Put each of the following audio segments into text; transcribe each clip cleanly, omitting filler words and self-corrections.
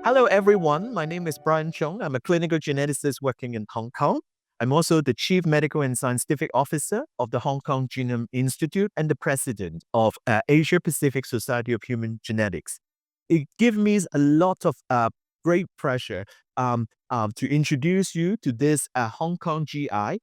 Hello, everyone. My name is Brian Chung. I'm a clinical geneticist working in Hong Kong. I'm also the Chief Medical and Scientific Officer of the Hong Kong Genome Institute and the President of Asia Pacific Society of Human Genetics. It gives me a lot of great pleasure to introduce you to this Hong Kong GI-APSHG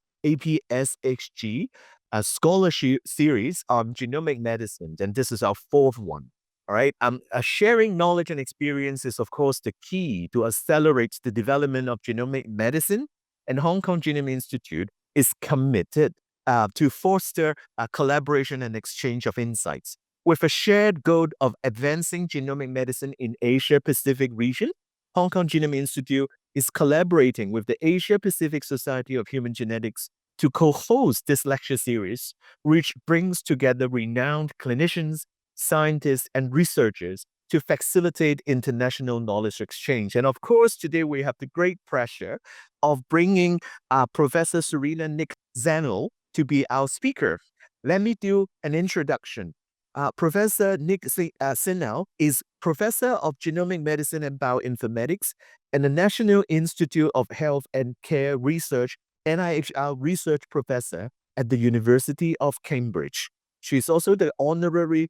Scholarship Series on Genomic Medicine, and this is our fourth one. All right. Sharing knowledge and experience is, of course, the key to accelerate the development of genomic medicine. And Hong Kong Genome Institute is committed to foster collaboration and exchange of insights. With a shared goal of advancing genomic medicine in Asia Pacific region, Hong Kong Genome Institute is collaborating with the Asia Pacific Society of Human Genetics to co-host this lecture series, which brings together renowned clinicians, scientists, and researchers to facilitate international knowledge exchange. And of course, today we have the great pleasure of bringing Professor Serena Nick Zanel to be our speaker. Let me do an introduction. Professor Nick Zanel is Professor of Genomic Medicine and Bioinformatics and the National Institute of Health and Care Research, NIHR Research Professor at the University of Cambridge. She's also the honorary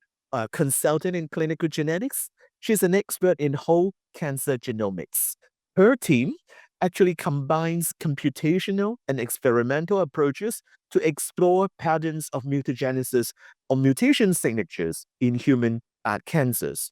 consultant in clinical genetics. She's an expert in whole cancer genomics. Her team actually combines computational and experimental approaches to explore patterns of mutagenesis or mutation signatures in human cancers.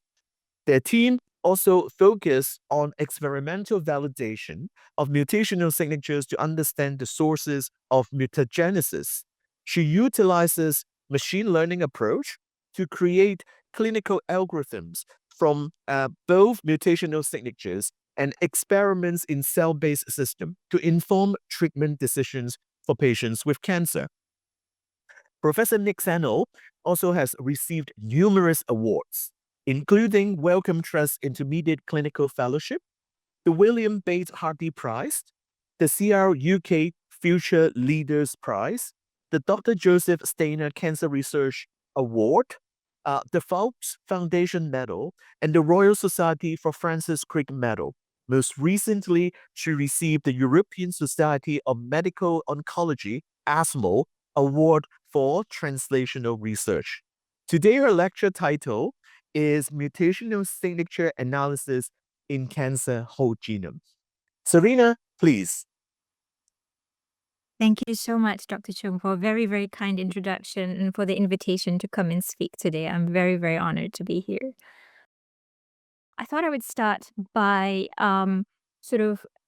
Their team also focus on experimental validation of mutational signatures to understand the sources of mutagenesis. She utilizes machine learning approach to create clinical algorithms from both mutational signatures and experiments in cell-based system to inform treatment decisions for patients with cancer. Professor Nick Zanel also has received numerous awards, including Wellcome Trust Intermediate Clinical Fellowship, the William Bates Hardy Prize, the CR UK Future Leaders Prize, the Dr. Joseph Steiner Cancer Research Award, the Phelps Foundation Medal, and the Royal Society for Francis Crick Medal. Most recently, she received the European Society of Medical Oncology, ASMO, Award for Translational Research. Today, her lecture title is Mutational Signature Analysis in Cancer Whole Genome. Serena, please. Thank you so much, Dr. Chung, for a very, very kind introduction and for the invitation to come and speak today. I'm very, very honored to be here. I thought I would start by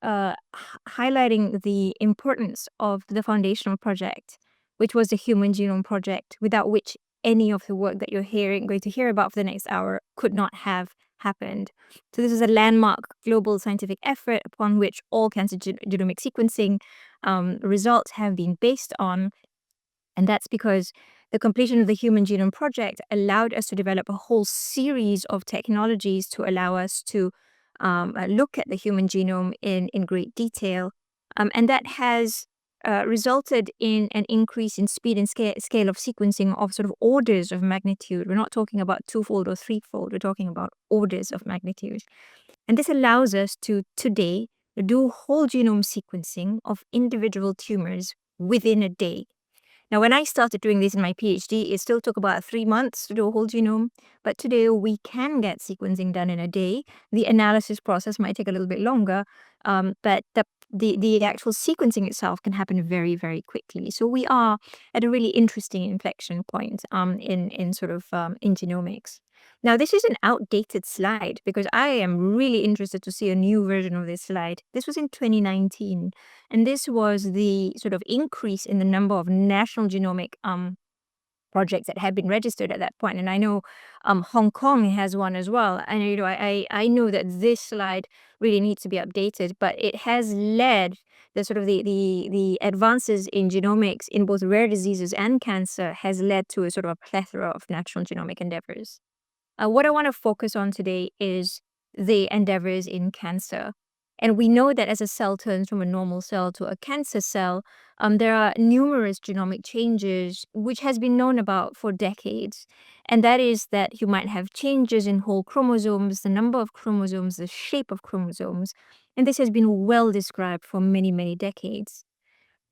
highlighting the importance of the foundational project, which was the Human Genome Project, without which any of the work that you're going to hear about for the next hour could not have happened. So this is a landmark global scientific effort upon which all cancer genomic sequencing results have been based on. And that's because the completion of the Human Genome Project allowed us to develop a whole series of technologies to allow us to look at the human genome in great detail. And that has resulted in an increase in speed and scale of sequencing of sort of orders of magnitude. We're not talking about twofold or threefold. We're talking about orders of magnitude. And this allows us to today do whole genome sequencing of individual tumors within a day. Now, when I started doing this in my PhD, it still took about 3 months to do a whole genome. But today, we can get sequencing done in a day. The analysis process might take a little bit longer, but the actual sequencing itself can happen very, very quickly. So we are at a really interesting inflection point in genomics. Now, this is an outdated slide because I am really interested to see a new version of this slide. This was in 2019. And this was the sort of increase in the number of national genomic projects that had been registered at that point. And I know Hong Kong has one as well. And I know that this slide really needs to be updated, but it has led the advances in genomics in both rare diseases and cancer has led to a sort of a plethora of national genomic endeavors. What I want to focus on today is the endeavors in cancer. And we know that as a cell turns from a normal cell to a cancer cell, there are numerous genomic changes, which has been known about for decades. And that is that you might have changes in whole chromosomes, the number of chromosomes, the shape of chromosomes. And this has been well described for many, many decades.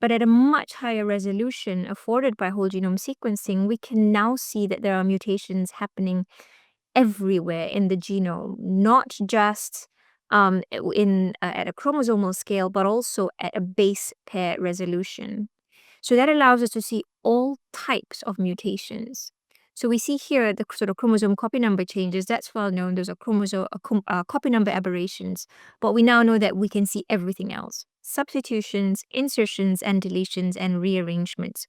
But at a much higher resolution afforded by whole genome sequencing, we can now see that there are mutations happening everywhere in the genome, not just at a chromosomal scale, but also at a base pair resolution. So that allows us to see all types of mutations. So we see here the sort of chromosome copy number changes. That's well known. Those are copy number aberrations. But we now know that we can see everything else: substitutions, insertions, and deletions, and rearrangements.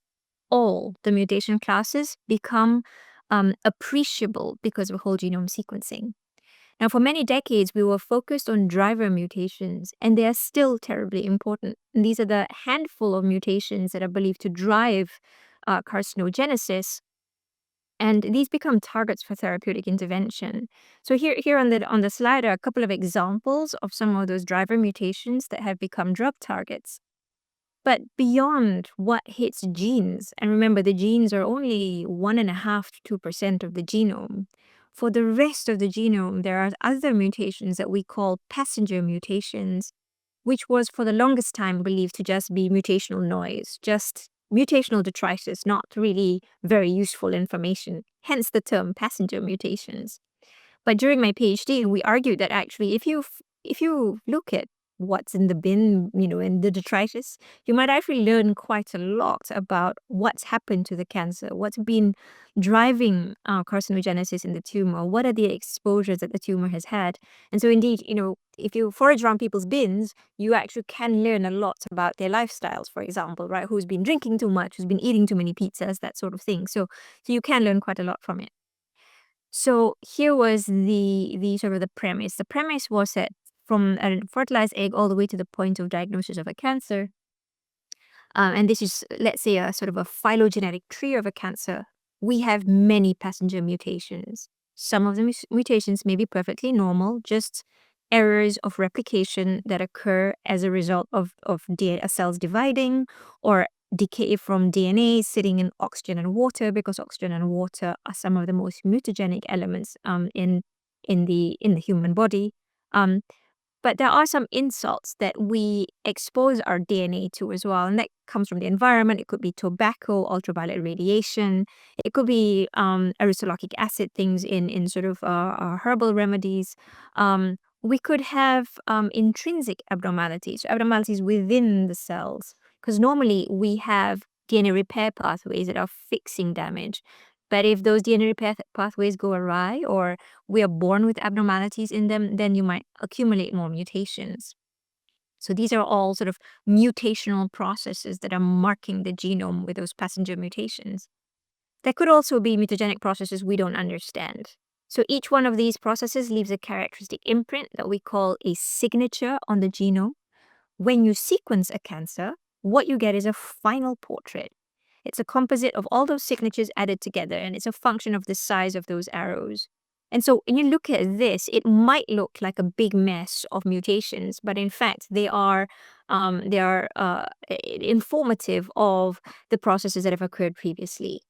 All the mutation classes become appreciable because of whole genome sequencing. Now, for many decades, we were focused on driver mutations, and they are still terribly important. And these are the handful of mutations that are believed to drive carcinogenesis, and these become targets for therapeutic intervention. So here on the slide are a couple of examples of some of those driver mutations that have become drug targets. But beyond what hits genes, and remember, the genes are only 1.5 to 2% of the genome. For the rest of the genome, there are other mutations that we call passenger mutations, which was for the longest time believed to just be mutational noise, just mutational detritus, not really very useful information, hence the term passenger mutations. But during my PhD, we argued that actually if you look at what's in the bin, in the detritus, you might actually learn quite a lot about what's happened to the cancer, what's been driving carcinogenesis in the tumor, what are the exposures that the tumor has had. And so indeed, if you forage around people's bins, you actually can learn a lot about their lifestyles, for example, right? Who's been drinking too much, who's been eating too many pizzas, that sort of thing. So you can learn quite a lot from it. So here was the sort of the premise. The premise was that from a fertilized egg all the way to the point of diagnosis of a cancer, and this is, let's say, a sort of a phylogenetic tree of a cancer, we have many passenger mutations. Some of the mutations may be perfectly normal, just errors of replication that occur as a result of cells dividing, or decay from DNA sitting in oxygen and water, because oxygen and water are some of the most mutagenic elements in the human body. But there are some insults that we expose our DNA to as well, and that comes from the environment. It could be tobacco, ultraviolet radiation. It could be ursolithic acid, things in sort of herbal remedies. We could have intrinsic abnormalities, abnormalities within the cells, because normally we have DNA repair pathways that are fixing damage. But if those DNA repair pathways go awry, or we are born with abnormalities in them, then you might accumulate more mutations. So these are all sort of mutational processes that are marking the genome with those passenger mutations. There could also be mutagenic processes we don't understand. So each one of these processes leaves a characteristic imprint that we call a signature on the genome. When you sequence a cancer, what you get is a final portrait. It's a composite of all those signatures added together, and it's a function of the size of those arrows. And so when you look at this, it might look like a big mess of mutations, but in fact, they are informative of the processes that have occurred previously.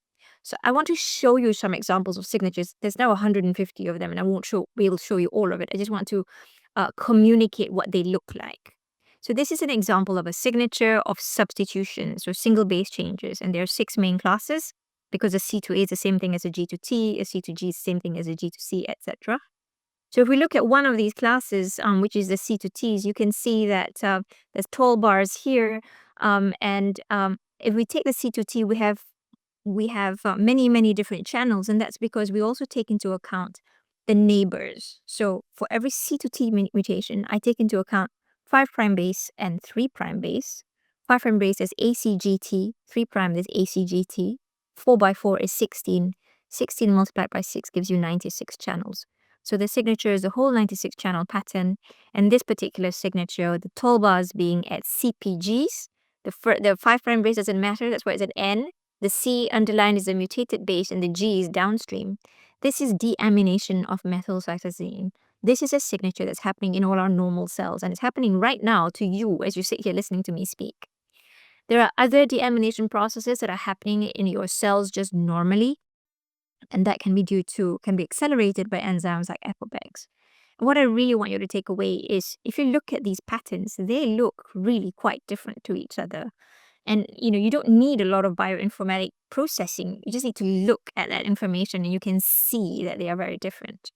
So I want to show you some examples of signatures. There's now 150 of them, and I won't be able to show you all of it. I just want to communicate what they look like. So this is an example of a signature of substitution, so single base changes. And there are 6 main classes, because a C to A is the same thing as a G to T, a C to G is the same thing as a G to C, etc. So if we look at one of these classes, which is the C to Ts, you can see that there's tall bars here. And if we take the C to T, we have many, many different channels. And that's because we also take into account the neighbors. So for every C to T mutation, I take into account 5' base and 3' base. 5' base is ACGT, 3' is ACGT, 4x4 is 16. 16 multiplied by 6 gives you 96 channels. So the signature is the whole 96 channel pattern, and this particular signature, the tall bars being at CPGs, the 5' base doesn't matter, that's why it's an N. The C underlined is the mutated base, and the G is downstream. This is deamination of methylcytosine. This is a signature that's happening in all our normal cells, and it's happening right now to you as you sit here listening to me speak. There are other deamination processes that are happening in your cells just normally, and that can be accelerated by enzymes like ApoBegs. And what I really want you to take away is if you look at these patterns, they look really quite different to each other. And you don't need a lot of bioinformatic processing. You just need to look at that information and you can see that they are very different.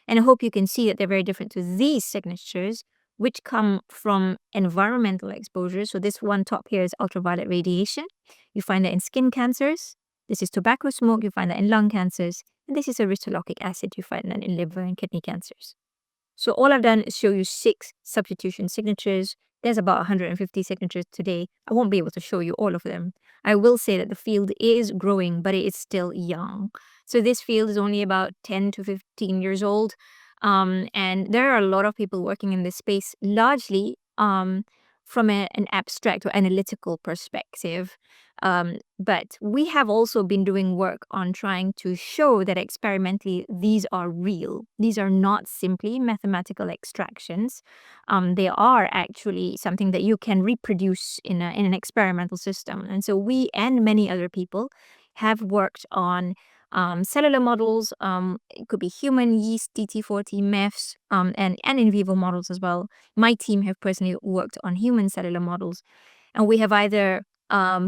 And I hope you can see that they're very different to these signatures, which come from environmental exposure. So this one top here is ultraviolet radiation. You find that in skin cancers. This is tobacco smoke. You find that in lung cancers. And this is erythrolockic acid. You find that in liver and kidney cancers. So all I've done is show you 6 substitution signatures. There's about 150 signatures today. I won't be able to show you all of them. I will say that the field is growing, but it is still young. So this field is only about 10 to 15 years old. And there are a lot of people working in this space, largely from an abstract or analytical perspective. But we have also been doing work on trying to show that experimentally these are real. These are not simply mathematical extractions. They are actually something that you can reproduce in an experimental system. And so we and many other people have worked on cellular models. It could be human yeast, DT40, MEFs, and in vivo models as well. My team have personally worked on human cellular models, and we have either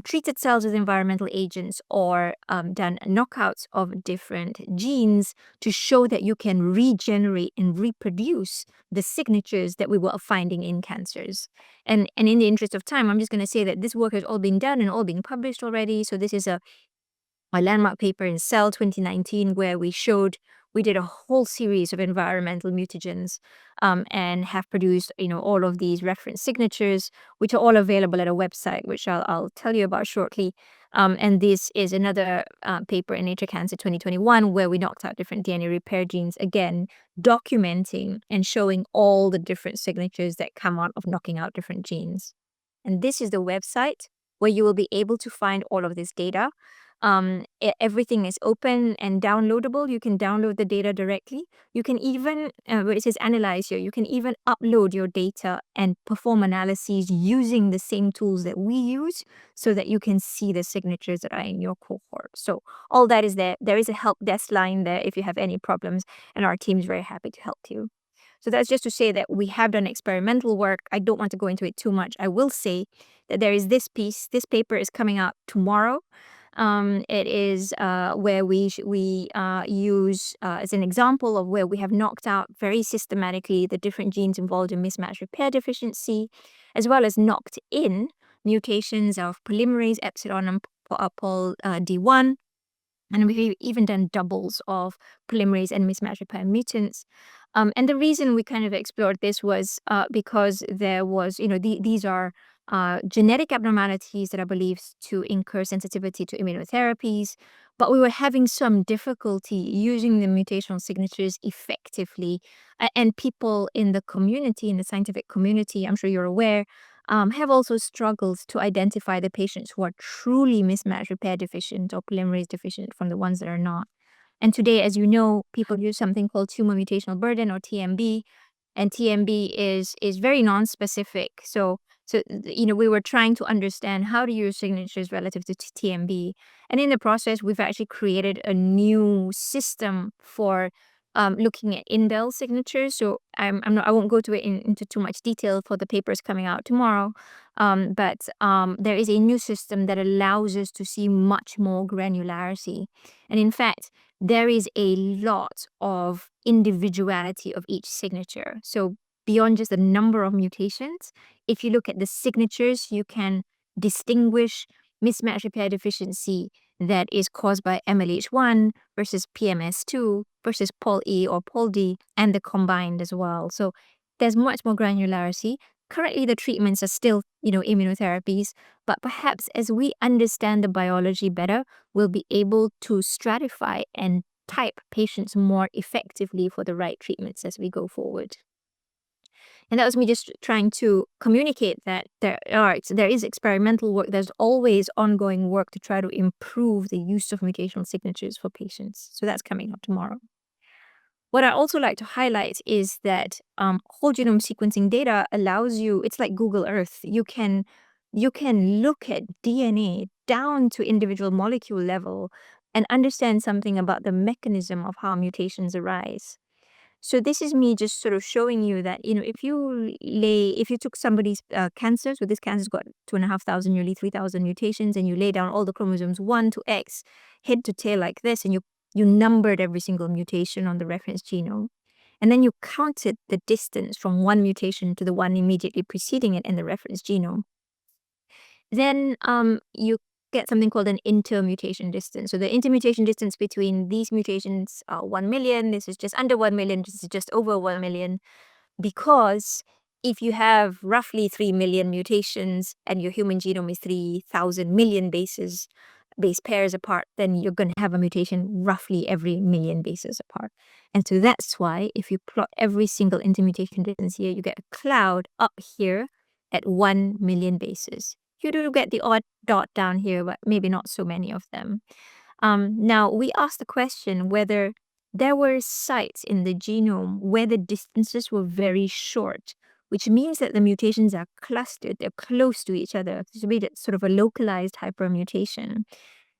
treated cells with environmental agents or done knockouts of different genes to show that you can regenerate and reproduce the signatures that we were finding in cancers. And in the interest of time, I'm just going to say that this work has all been done and all been published already. So this is a landmark paper in Cell 2019 where we did a whole series of environmental mutagens and have produced all of these reference signatures, which are all available at a website, which I'll tell you about shortly. And this is another paper in Nature Cancer 2021 where we knocked out different DNA repair genes, again documenting and showing all the different signatures that come out of knocking out different genes. And this is the website where you will be able to find all of this data. Everything is open and downloadable. You can download the data directly. You can even, where it says analyze here, you can even upload your data and perform analyses using the same tools that we use so that you can see the signatures that are in your cohort. So all that is there. There is a help desk line there if you have any problems, and our team is very happy to help you. So that's just to say that we have done experimental work. I don't want to go into it too much. I will say that there is this piece. This paper is coming out tomorrow. It is where we use as an example of where we have knocked out very systematically the different genes involved in mismatch repair deficiency, as well as knocked in mutations of polymerase epsilon and pol D1. And we've even done doubles of polymerase and mismatch repair mutants. And the reason we kind of explored this was because there was, these are genetic abnormalities that are believed to incur sensitivity to immunotherapies, but we were having some difficulty using the mutational signatures effectively. And people in the community, in the scientific community, I'm sure you're aware, have also struggled to identify the patients who are truly mismatch repair deficient or polymerase deficient from the ones that are not. And today, as you know, people use something called tumor mutational burden or TMB, and TMB is very non-specific. So we were trying to understand how to use signatures relative to TMB, and in the process, we've actually created a new system for looking at indel signatures. So I won't go into too much detail for the papers coming out tomorrow, but there is a new system that allows us to see much more granularity, and in fact, there is a lot of individuality of each signature. So beyond just the number of mutations, if you look at the signatures, you can distinguish mismatch repair deficiency that is caused by MLH1 versus PMS2 versus POL-E or POL-D, and the combined as well. So there's much more granularity. Currently, the treatments are still, immunotherapies, but perhaps as we understand the biology better, we'll be able to stratify and type patients more effectively for the right treatments as we go forward. And that was me just trying to communicate that there is experimental work. There's always ongoing work to try to improve the use of mutational signatures for patients. So that's coming up tomorrow. What I also like to highlight is that whole genome sequencing data allows you, it's like Google Earth. You can look at DNA down to individual molecule level and understand something about the mechanism of how mutations arise. So this is me just sort of showing you that, if you took somebody's cancer, so this cancer's got 2,500, nearly 3,000 mutations, and you lay down all the chromosomes 1 to X, head to tail like this, and you numbered every single mutation on the reference genome. And then you counted the distance from one mutation to the one immediately preceding it in the reference genome. Then you get something called an intermutation distance. So the intermutation distance between these mutations are 1 million. This is just under 1 million. This is just over 1 million. Because if you have roughly 3 million mutations and your human genome is 3,000 million base pairs apart, then you're going to have a mutation roughly every million bases apart. And so that's why if you plot every single intermutation distance here, you get a cloud up here at 1 million bases. You do get the odd dot down here, but maybe not so many of them. Now, we asked the question whether there were sites in the genome where the distances were very short, which means that the mutations are clustered, they're close to each other. So it's sort of a localized hypermutation.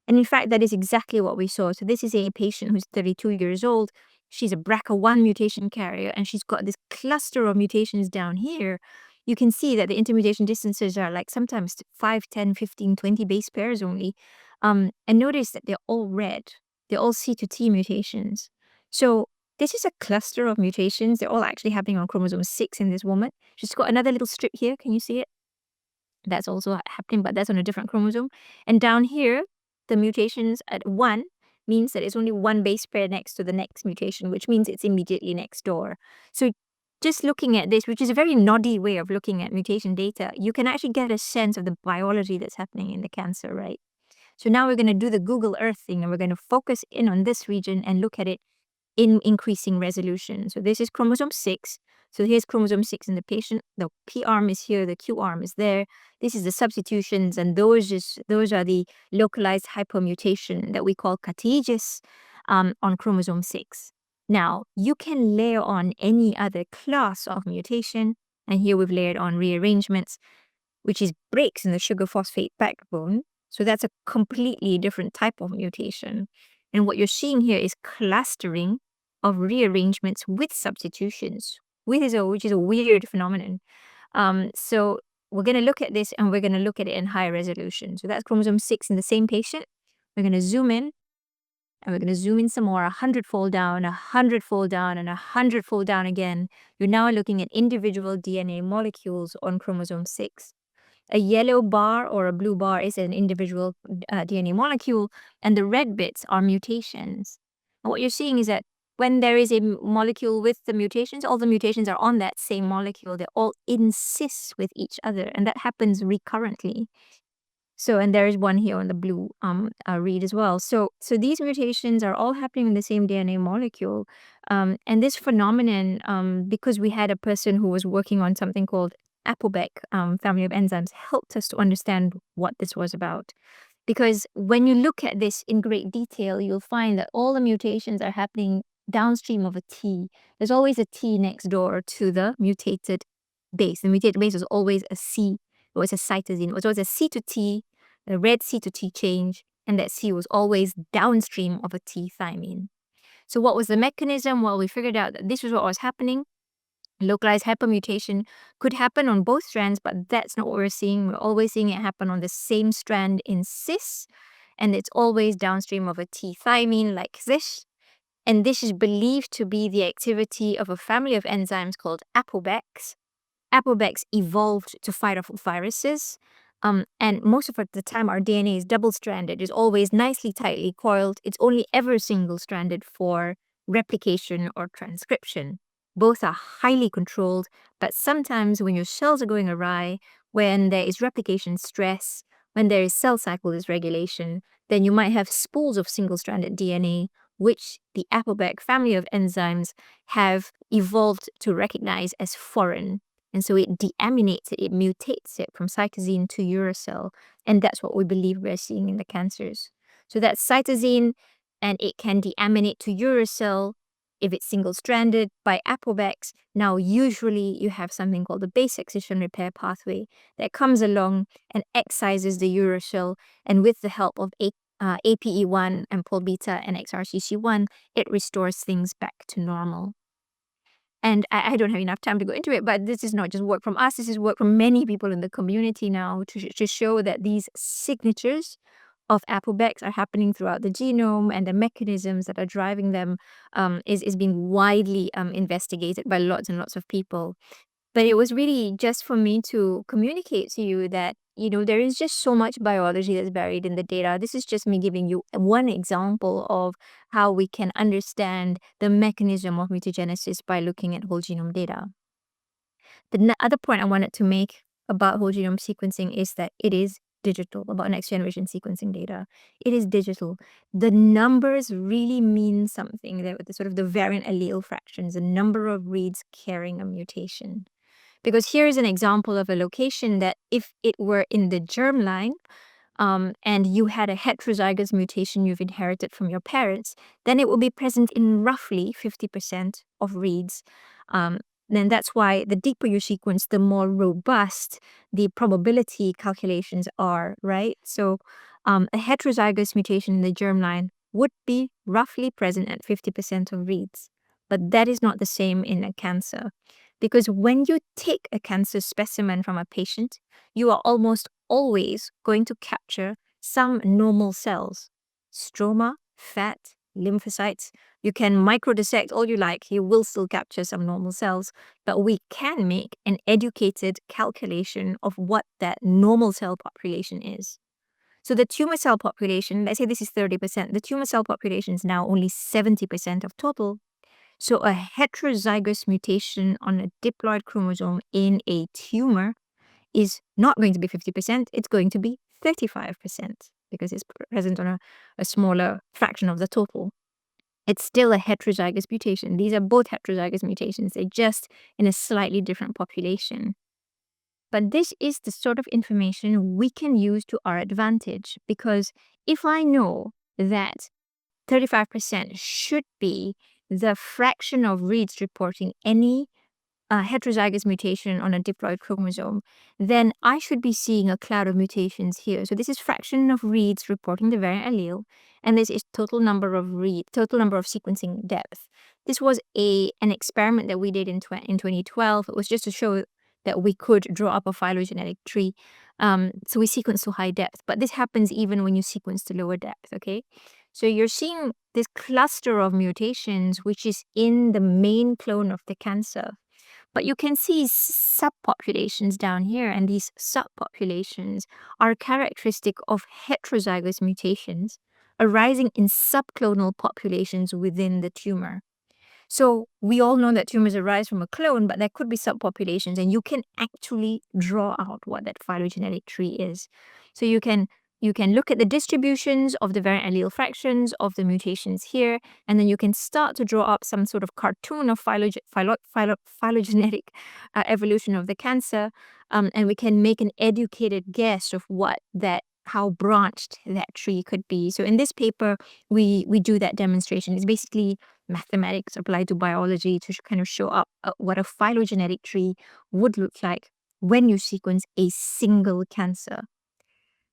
And in fact, that is exactly what we saw. So this is a patient who's 32 years old. She's a BRCA1 mutation carrier, and she's got this cluster of mutations down here. You can see that the intermutation distances are like sometimes 5, 10, 15, 20 base pairs only. And notice that they're all red. They're all C to T mutations. So this is a cluster of mutations. They're all actually happening on chromosome 6 in this woman. She's got another little strip here. Can you see it? That's also happening, but that's on a different chromosome. And down here, the mutations at 1 means that it's only one base pair next to the next mutation, which means it's immediately next door. So just looking at this, which is a very noddy way of looking at mutation data, you can actually get a sense of the biology that's happening in the cancer, right? So now we're going to do the Google Earth thing, and we're going to focus in on this region and look at it in increasing resolution. So this is chromosome 6. So here's chromosome 6 in the patient. The P arm is here, the Q arm is there. This is the substitutions, and those are the localized hypermutation that we call categes on chromosome 6. Now, you can layer on any other class of mutation, and here we've layered on rearrangements, which is breaks in the sugar phosphate backbone. So that's a completely different type of mutation. And what you're seeing here is clustering of rearrangements with substitutions, which is a weird phenomenon. So we're going to look at this, and we're going to look at it in high resolution. So that's chromosome 6 in the same patient. We're going to zoom in, and we're going to zoom in some more, 100-fold down, 100-fold down, and 100-fold down again. You're now looking at individual DNA molecules on chromosome 6. A yellow bar or a blue bar is an individual DNA molecule, and the red bits are mutations. And what you're seeing is that when there is a molecule with the mutations, all the mutations are on that same molecule. They all in cis with each other, and that happens recurrently. So, and there is one here on the blue read as well. So these mutations are all happening in the same DNA molecule. And this phenomenon, because we had a person who was working on something called APOBEC family of enzymes, helped us to understand what this was about. Because when you look at this in great detail, you'll find that all the mutations are happening downstream of a T. There's always a T next door to the mutated base. The mutated base is always a C, or it's a cytosine. It was always a C to T, a red C to T change, and that C was always downstream of a T thymine. So what was the mechanism? Well, we figured out that this was what was happening. Localized hypermutation could happen on both strands, but that's not what we're seeing. We're always seeing it happen on the same strand in cis, and it's always downstream of a T thymine like this. And this is believed to be the activity of a family of enzymes called APOBECs. APOBECs evolved to fight off viruses, and most of the time our DNA is double-stranded. It's always nicely tightly coiled. It's only ever single-stranded for replication or transcription. Both are highly controlled, but sometimes when your cells are going awry, when there is replication stress, when there is cell cycle dysregulation, then you might have spools of single-stranded DNA, which the APOBEC family of enzymes have evolved to recognize as foreign. And so it deaminates it, it mutates it from cytosine to uracil. And that's what we believe we're seeing in the cancers. So that's cytosine, and it can deaminate to uracil. If it's single-stranded by APOBEX, now usually you have something called the base excision repair pathway that comes along and excises the uracil, and with the help of APE1 and pol beta and XRCC1, it restores things back to normal. And I don't have enough time to go into it, but this is not just work from us, this is work from many people in the community now to show that these signatures of APOBEX are happening throughout the genome, and the mechanisms that are driving them is being widely investigated by lots and lots of people. But it was really just for me to communicate to you that, there is just so much biology that's buried in the data. This is just me giving you one example of how we can understand the mechanism of mutagenesis by looking at whole genome data. The other point I wanted to make about whole genome sequencing is that it is digital, about next generation sequencing data. It is digital. The numbers really mean something. The sort of the variant allele fractions, the number of reads carrying a mutation. Because here is an example of a location that if it were in the germline, and you had a heterozygous mutation you've inherited from your parents, then it will be present in roughly 50% of reads. Then that's why the deeper you sequence, the more robust the probability calculations are, right? So a heterozygous mutation in the germline would be roughly present at 50% of reads. But that is not the same in a cancer. Because when you take a cancer specimen from a patient, you are almost always going to capture some normal cells. Stroma, fat, lymphocytes. You can microdissect all you like, you will still capture some normal cells, but we can make an educated calculation of what that normal cell population is. So the tumor cell population, let's say this is 30%, the tumor cell population is now only 70% of total. So a heterozygous mutation on a diploid chromosome in a tumor is not going to be 50%, it's going to be 35% because it's present on a smaller fraction of the total. It's still a heterozygous mutation. These are both heterozygous mutations, they're just in a slightly different population. But this is the sort of information we can use to our advantage, because if I know that 35% should be the fraction of reads reporting any heterozygous mutation on a diploid chromosome, then I should be seeing a cloud of mutations here. So this is fraction of reads reporting the variant allele, and this is total number of sequencing depth. This was an experiment that we did in 2012. It was just to show that we could draw up a phylogenetic tree. So we sequence to high depth, but this happens even when you sequence to lower depth, okay? So you're seeing this cluster of mutations, which is in the main clone of the cancer. But you can see subpopulations down here, and these subpopulations are characteristic of heterozygous mutations arising in subclonal populations within the tumor. So we all know that tumors arise from a clone, but there could be subpopulations, and you can actually draw out what that phylogenetic tree is. So you can look at the distributions of the variant allele fractions of the mutations here, and then you can start to draw up some sort of cartoon of phylogenetic evolution of the cancer, and we can make an educated guess of how branched that tree could be. So in this paper, we do that demonstration. It's basically mathematics applied to biology to kind of show up what a phylogenetic tree would look like when you sequence a single cancer.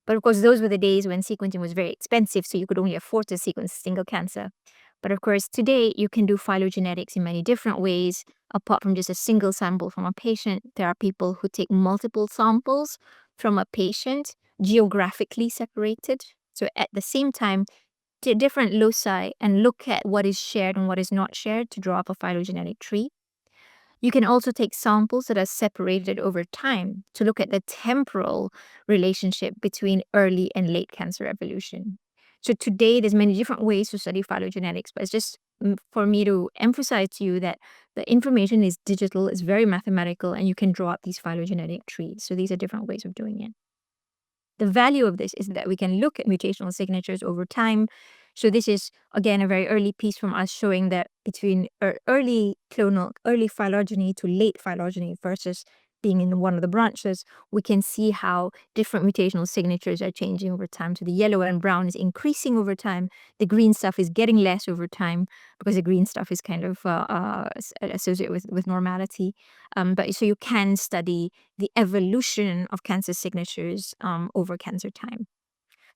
But of course, those were the days when sequencing was very expensive, so you could only afford to sequence a single cancer. But of course, today you can do phylogenetics in many different ways. Apart from just a single sample from a patient, there are people who take multiple samples from a patient, geographically separated. So at the same time, to different loci, and look at what is shared and what is not shared to draw up a phylogenetic tree. You can also take samples that are separated over time to look at the temporal relationship between early and late cancer evolution. So today, there's many different ways to study phylogenetics, but it's just for me to emphasize to you that the information is digital, it's very mathematical, and you can draw up these phylogenetic trees. So these are different ways of doing it. The value of this is that we can look at mutational signatures over time. So this is, again, a very early piece from us showing that between early phylogeny to late phylogeny versus being in one of the branches, we can see how different mutational signatures are changing over time. So the yellow and brown is increasing over time. The green stuff is getting less over time because the green stuff is kind of associated with normality. But so you can study the evolution of cancer signatures over cancer time.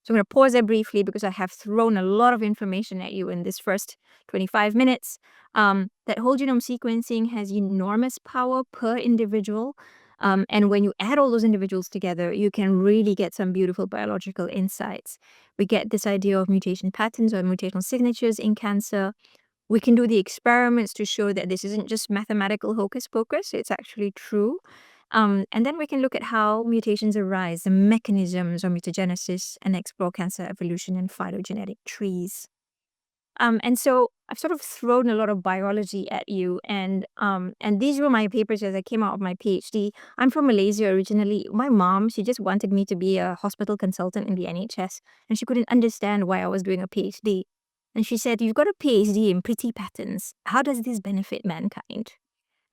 So I'm going to pause there briefly because I have thrown a lot of information at you in this first 25 minutes. That whole genome sequencing has enormous power per individual. And when you add all those individuals together, you can really get some beautiful biological insights. We get this idea of mutation patterns or mutational signatures in cancer. We can do the experiments to show that this isn't just mathematical hocus pocus, it's actually true. And then we can look at how mutations arise, the mechanisms of mutagenesis, and explore cancer evolution and phylogenetic trees. And so I've sort of thrown a lot of biology at you, and these were my papers as I came out of my PhD. I'm from Malaysia originally. My mom, she just wanted me to be a hospital consultant in the NHS, and she couldn't understand why I was doing a PhD. And she said, "You've got a PhD in pretty patterns. How does this benefit mankind?"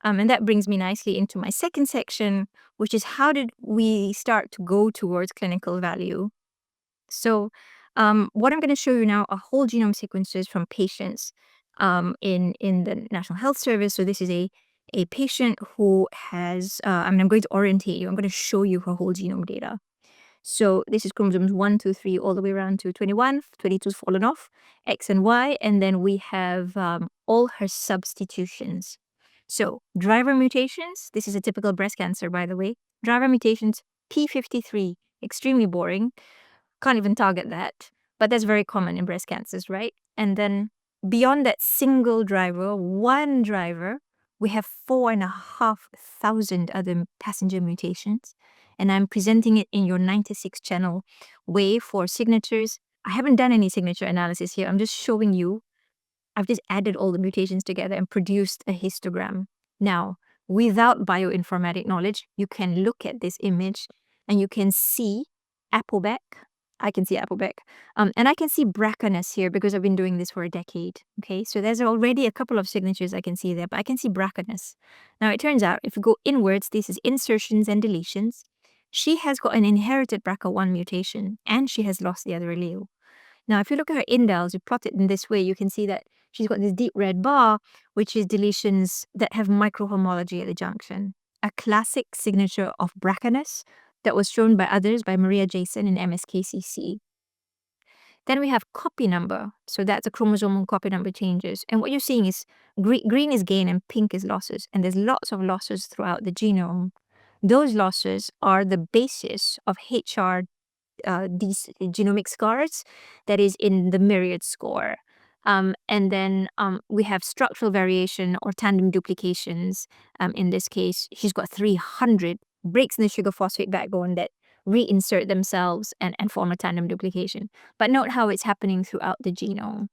And that brings me nicely into my second section, which is how did we start to go towards clinical value? So, what I'm going to show you now are whole genome sequences from patients in the National Health Service. So this is a patient who has, I'm going to orientate you. I'm going to show you her whole genome data. So this is chromosomes 1, 2, 3, all the way around to 21. 22's fallen off, X and Y. And then we have all her substitutions. So driver mutations, this is a typical breast cancer, by the way. Driver mutations, P53, extremely boring. Can't even target that. But that's very common in breast cancers, right? And then beyond that single driver, one driver, we have 4,500 other passenger mutations. And I'm presenting it in your 96 channel way for signatures. I haven't done any signature analysis here. I'm just showing you. I've just added all the mutations together and produced a histogram. Now, without bioinformatic knowledge, you can look at this image and you can see Appleback. I can see Appleback. And I can see BRCA-ness here because I've been doing this for a decade. Okay, so there's already a couple of signatures I can see there, but I can see BRCA-ness. Now, it turns out if you go inwards, this is insertions and deletions. She has got an inherited BRCA1 mutation and she has lost the other allele. Now, if you look at her indels, you plot it in this way, you can see that she's got this deep red bar, which is deletions that have microhomology at the junction. A classic signature of BRCA-ness that was shown by others, by Maria Jason in MSKCC. Then we have copy number. So that's a chromosomal copy number changes. And what you're seeing is green is gain and pink is losses. And there's lots of losses throughout the genome. Those losses are the basis of these genomic scars that is in the myriad score. And then we have structural variation or tandem duplications. In this case, she's got 300 breaks in the sugar phosphate backbone that reinsert themselves and form a tandem duplication. But note how it's happening throughout the genome.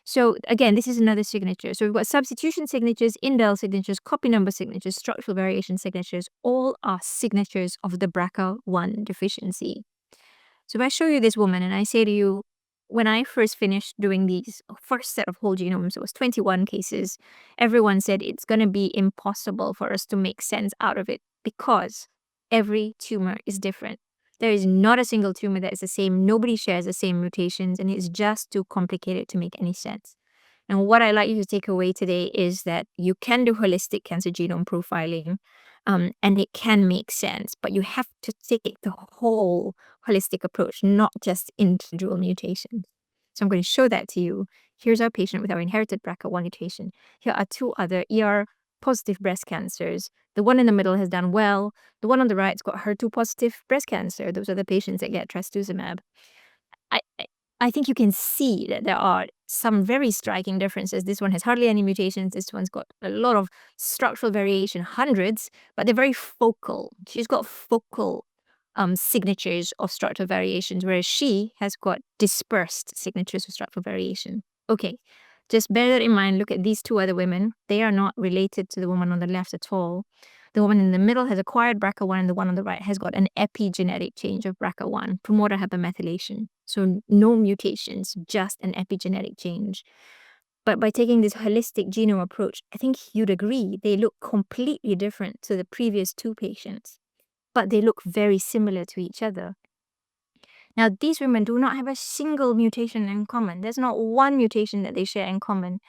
So again, this is another signature. So we've got substitution signatures, indel signatures, copy number signatures, structural variation signatures. All are signatures of the BRCA1 deficiency. So if I show you this woman and I say to you, when I first finished doing these first set of whole genomes, it was 21 cases, everyone said it's going to be impossible for us to make sense out of it because every tumor is different. There is not a single tumor that is the same. Nobody shares the same mutations, and it's just too complicated to make any sense. And what I'd like you to take away today is that you can do holistic cancer genome profiling, and it can make sense, but you have to take the whole holistic approach, not just individual mutations. So I'm going to show that to you. Here's our patient with our inherited BRCA1 mutation. Here are two other ER-positive breast cancers. The one in the middle has done well. The one on the right's got HER2-positive breast cancer. Those are the patients that get trastuzumab. I think you can see that there are some very striking differences. This one has hardly any mutations. This one's got a lot of structural variation, hundreds, but they're very focal. She's got focal signatures of structural variations, whereas she has got dispersed signatures of structural variation. Okay, just bear that in mind. Look at these two other women. They are not related to the woman on the left at all. The woman in the middle has acquired BRCA1, and the one on the right has got an epigenetic change of BRCA1, promoter hypermethylation. So no mutations, just an epigenetic change. But by taking this holistic genome approach, I think you'd agree they look completely different to the previous 2 patients, but they look very similar to each other. Now, these women do not have a single mutation in common. There's not one mutation that they share in common.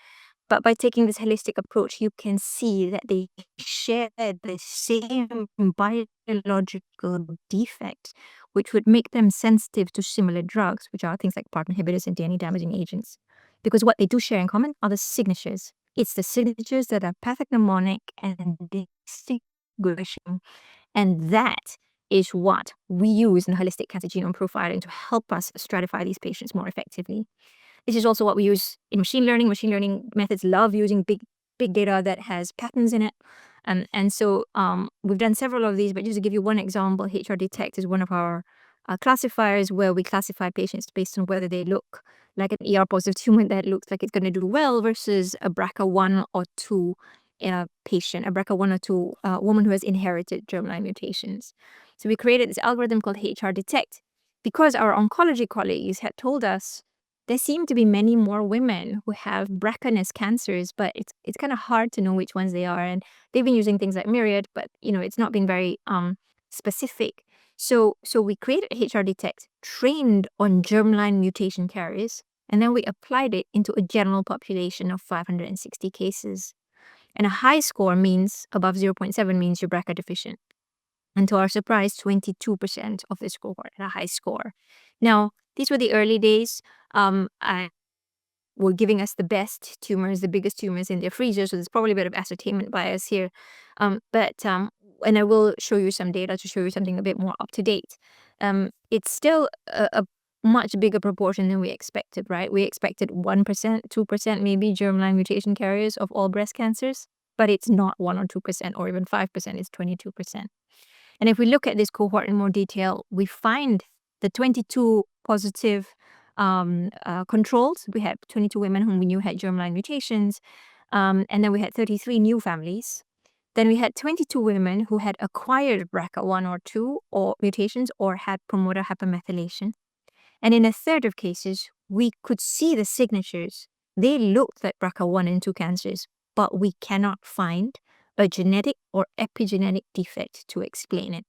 But by taking this holistic approach, you can see that they share the same biological defect, which would make them sensitive to similar drugs, which are things like PARP inhibitors and DNA-damaging agents. Because what they do share in common are the signatures. It's the signatures that are pathognomonic and distinguishing. And that is what we use in holistic cancer genome profiling to help us stratify these patients more effectively. This is also what we use in machine learning. Machine learning methods love using big data that has patterns in it. And so we've done several of these, but just to give you one example, HR Detect is one of our classifiers where we classify patients based on whether they look like an ER-positive tumor that looks like it's going to do well versus a BRCA1 or 2 patient, a BRCA1 or 2 woman who has inherited germline mutations. So we created this algorithm called HR Detect because our oncology colleagues had told us there seem to be many more women who have BRCA-ness cancers, but it's kind of hard to know which ones they are. And they've been using things like Myriad, but it's not been very specific. So we created HR Detect, trained on germline mutation carriers, and then we applied it into a general population of 560 cases. And a high score means above 0.7 means you're BRCA deficient. And to our surprise, 22% of this cohort had a high score. Now, these were the early days. Were giving us the best tumors, the biggest tumors in their freezer, so there's probably a bit of ascertainment bias here. And I will show you some data to show you something a bit more up to date. It's still a much bigger proportion than we expected, right? We expected 1%, 2% maybe germline mutation carriers of all breast cancers, but it's not 1 or 2% or even 5%, it's 22%. And if we look at this cohort in more detail, we find the 22 positive controls. We had 22 women whom we knew had germline mutations, and then we had 33 new families. Then we had 22 women who had acquired BRCA1 or 2 or mutations or had promoter hypermethylation. And in a third of cases, we could see the signatures. They looked like BRCA1 and 2 cancers, but we cannot find a genetic or epigenetic defect to explain it.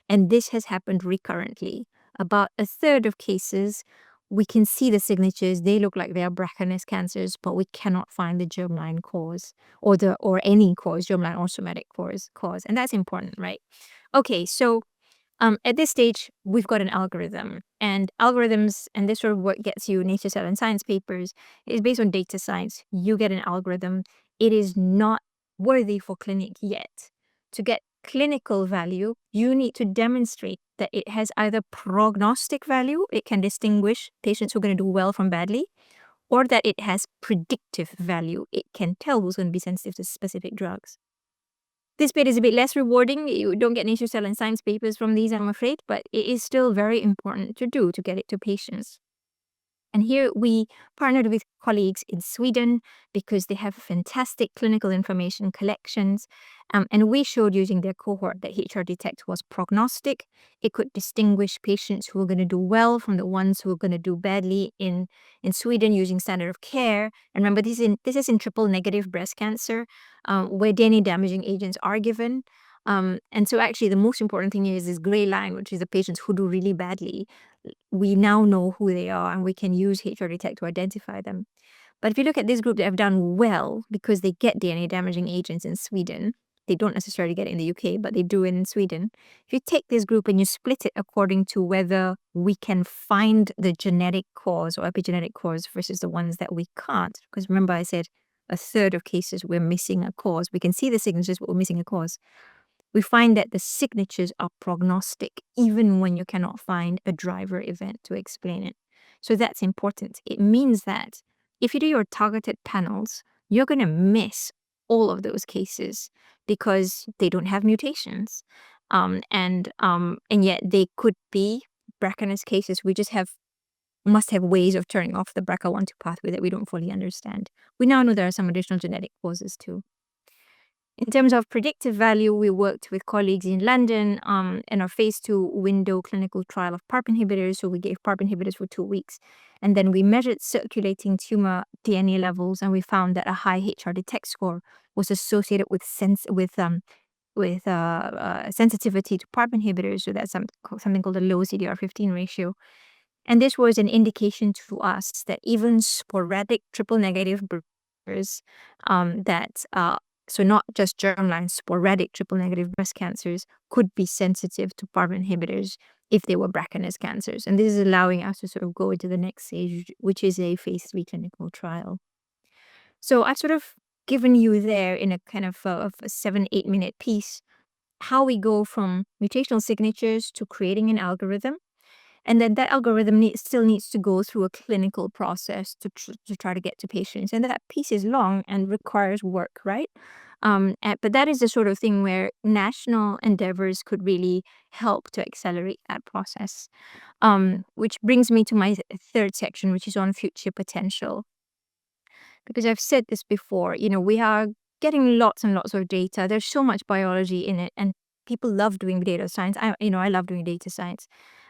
And this has happened recurrently. About a third of cases, we can see the signatures. They look like they are BRCA-ness cancers, but we cannot find the germline cause or any cause, germline or somatic cause. And that's important, right? Okay, so at this stage, we've got an algorithm. And algorithms, and this sort of what gets you Nature Cell and Science papers, is based on data science. You get an algorithm. It is not worthy for clinic yet. To get clinical value, you need to demonstrate that it has either prognostic value, it can distinguish patients who are going to do well from badly, or that it has predictive value, it can tell who's going to be sensitive to specific drugs. This bit is a bit less rewarding. You don't get Nature Cell and Science papers from these, I'm afraid, but it is still very important to do to get it to patients. And here we partnered with colleagues in Sweden because they have fantastic clinical information collections. And we showed using their cohort that HR Detect was prognostic. It could distinguish patients who are going to do well from the ones who are going to do badly in Sweden using standard of care. And remember, this is in triple negative breast cancer where DNA damaging agents are given. And so actually the most important thing here is this gray line, which is the patients who do really badly. We now know who they are and we can use HR Detect to identify them. But if you look at this group that have done well because they get DNA damaging agents in Sweden, they don't necessarily get it in the UK, but they do it in Sweden. If you take this group and you split it according to whether we can find the genetic cause or epigenetic cause versus the ones that we can't, because remember I said a third of cases we're missing a cause. We can see the signatures, but we're missing a cause. We find that the signatures are prognostic, even when you cannot find a driver event to explain it. So that's important. It means that if you do your targeted panels, you're going to miss all of those cases because they don't have mutations. And yet they could be BRCA-ness cases. We just must have ways of turning off the BRCA1/2 pathway that we don't fully understand. We now know there are some additional genetic causes too. In terms of predictive value, we worked with colleagues in London in our phase 2 window clinical trial of PARP inhibitors. So we gave PARP inhibitors for 2 weeks. And then we measured circulating tumor DNA levels, and we found that a high HR detect score was associated with sensitivity to PARP inhibitors. So that's something called a low CDR15 ratio. And this was an indication to us that even sporadic triple negative breast so not just germline, sporadic triple negative breast cancers could be sensitive to PARP inhibitors if they were BRCA cancers. And this is allowing us to sort of go into the next stage, which is a phase 3 clinical trial. So I've sort of given you there in a kind of a 7-8 minute piece how we go from mutational signatures to creating an algorithm. And then that algorithm still needs to go through a clinical process to try to get to patients. And that piece is long and requires work, right? But that is the sort of thing where national endeavors could really help to accelerate that process. Which brings me to my third section, which is on future potential. Because I've said this before, we are getting lots and lots of data. There's so much biology in it, and people love doing data science. I love doing data science.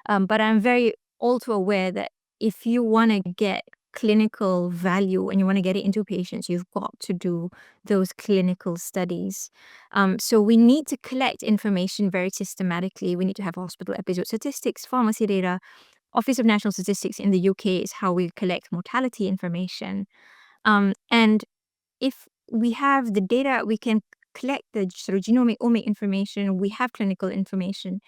But I'm very also aware that if you want to get clinical value and you want to get it into patients, you've got to do those clinical studies. So we need to collect information very systematically. We need to have hospital episode statistics, pharmacy data. Office of National Statistics in the UK is how we collect mortality information. And if we have the data, we can collect the sort of genomic, omic information, we have clinical information,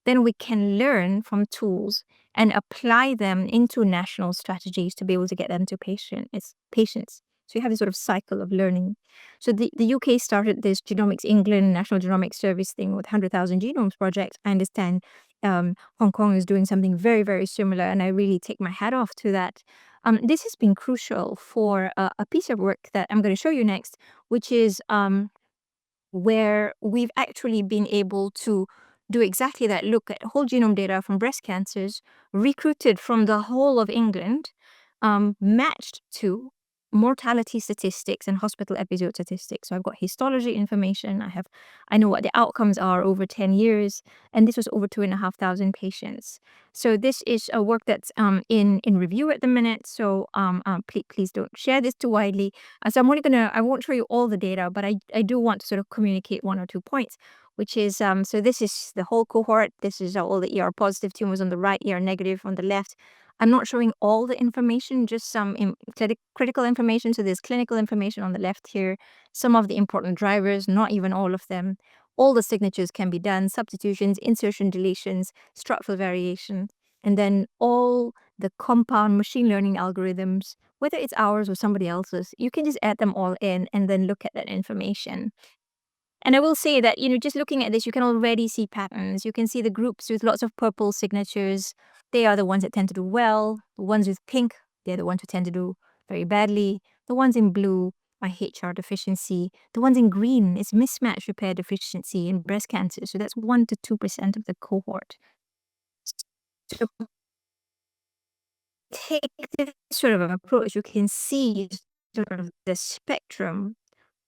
then we can learn from tools and apply them into national strategies to be able to get them to patients. So you have this sort of cycle of learning. So the UK started this Genomics England National Genomics Service thing with 100,000 Genomes Project. I understand Hong Kong is doing something very, very similar, and I really take my hat off to that. This has been crucial for a piece of work that I'm going to show you next, which is where we've actually been able to do exactly that, look at whole genome data from breast cancers, recruited from the whole of England, matched to mortality statistics and hospital episode statistics. So I've got histology information. I know what the outcomes are over 10 years, and this was over 2,500 patients. So this is a work that's in review at the minute. So please don't share this too widely. So I won't show you all the data, but I do want to sort of communicate 1 or 2 points, which is, so this is the whole cohort. This is all the ER positive tumors on the right, ER negative on the left. I'm not showing all the information, just some critical information. So there's clinical information on the left here, some of the important drivers, not even all of them. All the signatures can be done, substitutions, insertion, deletions, structural variation, and then all the compound machine learning algorithms, whether it's ours or somebody else's, you can just add them all in and then look at that information. And I will say that, just looking at this, you can already see patterns. You can see the groups with lots of purple signatures. They are the ones that tend to do well. The ones with pink, they're the ones who tend to do very badly. The ones in blue are HR deficiency. The ones in green is mismatch repair deficiency in breast cancer. So that's 1 to 2% of the cohort. So take this sort of approach, you can see sort of the spectrum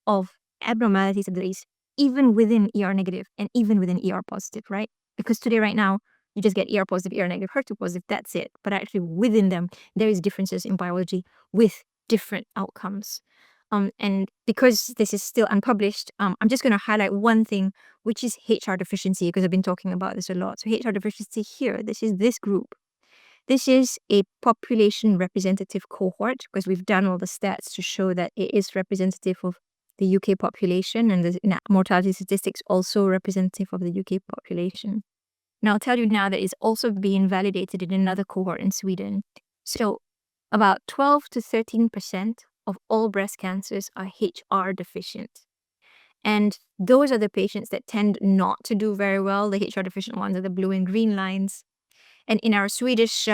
of abnormalities of disease, even within ER negative and even within ER positive, right? Because today, right now, you just get ER positive, ER negative, HER2 positive, that's it. But actually within them, there is differences in biology with different outcomes. And because this is still unpublished, I'm just going to highlight one thing, which is HR deficiency, because I've been talking about this a lot. So HR deficiency here, this is this group. This is a population representative cohort, because we've done all the stats to show that it is representative of the UK population, and the mortality statistics also representative of the UK population. Now, I'll tell you now that it's also being validated in another cohort in Sweden. So about 12 to 13% of all breast cancers are HR deficient. And those are the patients that tend not to do very well. The HR deficient ones are the blue and green lines. And in our Swedish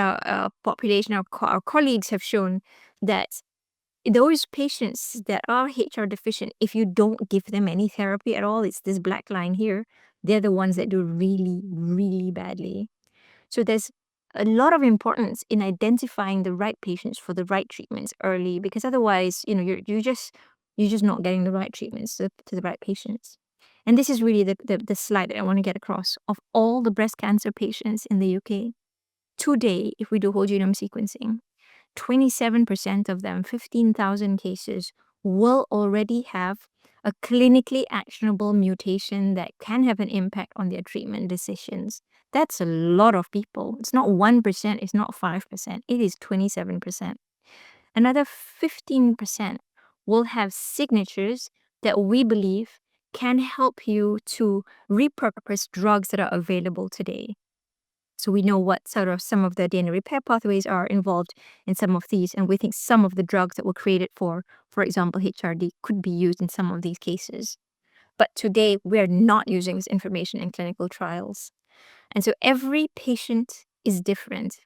population, our colleagues have shown that those patients that are HR deficient, if you don't give them any therapy at all, it's this black line here, they're the ones that do really, really badly. So there's a lot of importance in identifying the right patients for the right treatments early, because otherwise, you just You're just not getting the right treatments to the right patients. And this is really the slide that I want to get across. Of all the breast cancer patients in the UK, today, if we do whole genome sequencing, 27% of them, 15,000 cases, will already have a clinically actionable mutation that can have an impact on their treatment decisions. That's a lot of people. It's not 1%, it's not 5%, it is 27%. Another 15% will have signatures that we believe can help you to repurpose drugs that are available today. So we know what sort of some of the DNA repair pathways are involved in some of these, and we think some of the drugs that were created for example, HRD, could be used in some of these cases. But today, we're not using this information in clinical trials. And so every patient is different,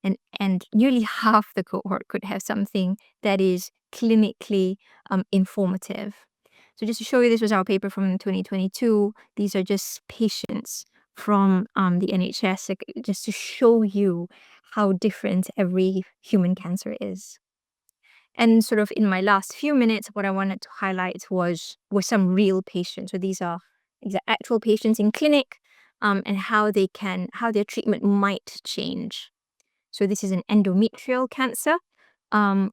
and nearly half the cohort could have something that is clinically informative. So just to show you, this was our paper from 2022. These are just patients from the NHS, just to show you how different every human cancer is. And sort of in my last few minutes, what I wanted to highlight were some real patients. So these are actual patients in clinic, and how their treatment might change. So this is an endometrial cancer, and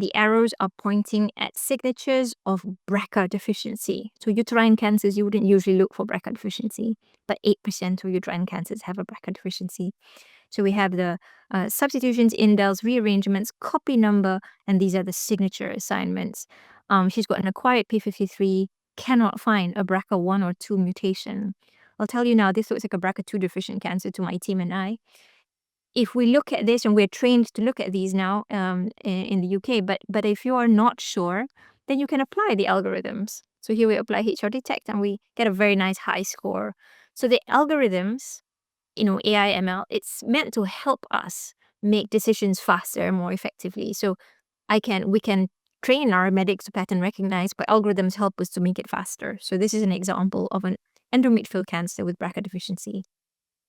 the arrows are pointing at signatures of BRCA deficiency. So uterine cancers, you wouldn't usually look for BRCA deficiency, but 8% of uterine cancers have a BRCA deficiency. So we have the substitutions, indels, rearrangements, copy number, and these are the signature assignments. She's got an acquired P53, cannot find a BRCA1 or 2 mutation. I'll tell you now, this looks like a BRCA2 deficient cancer to my team and I. If we look at this, and we're trained to look at these now in the UK, but if you are not sure, then you can apply the algorithms. So here we apply HR detect, and we get a very nice high score. So the algorithms, AI, ML, it's meant to help us make decisions faster and more effectively. So we can train our medics to pattern recognize, but algorithms help us to make it faster. So this is an example of an endometrial cancer with BRCA deficiency.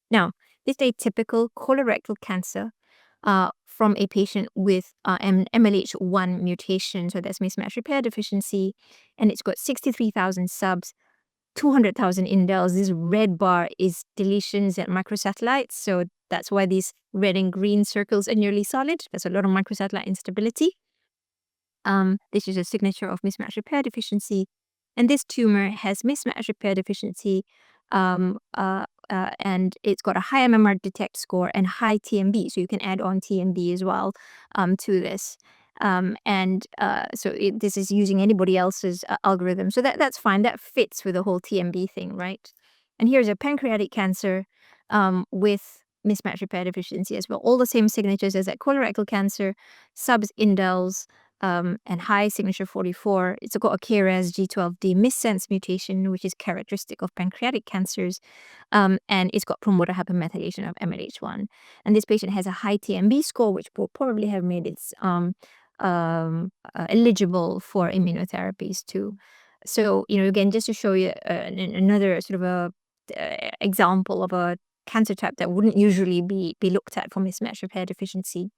Now, this is a typical colorectal cancer from a patient with an MLH1 mutation, so that's mismatch repair deficiency, and it's got 63,000 subs, 200,000 indels. This red bar is deletions and microsatellites, so that's why these red and green circles are nearly solid. There's a lot of microsatellite instability. This is a signature of mismatch repair deficiency, and this tumor has mismatch repair deficiency, and it's got a high MMR detect score and high TMB, so you can add on TMB as well to this. This is using anybody else's algorithm, so that's fine. That fits with the whole TMB thing, right? And here's a pancreatic cancer with mismatch repair deficiency as well. All the same signatures as that colorectal cancer, subs, indels, and high signature 44. It's got a KRAS G12D missense mutation, which is characteristic of pancreatic cancers, and it's got promoter hypermethylation of MLH1. And this patient has a high TMB score, which will probably have made it eligible for immunotherapies too. So, again, just to show you another sort of a example of a cancer type that wouldn't usually be looked at for mismatch repair deficiency.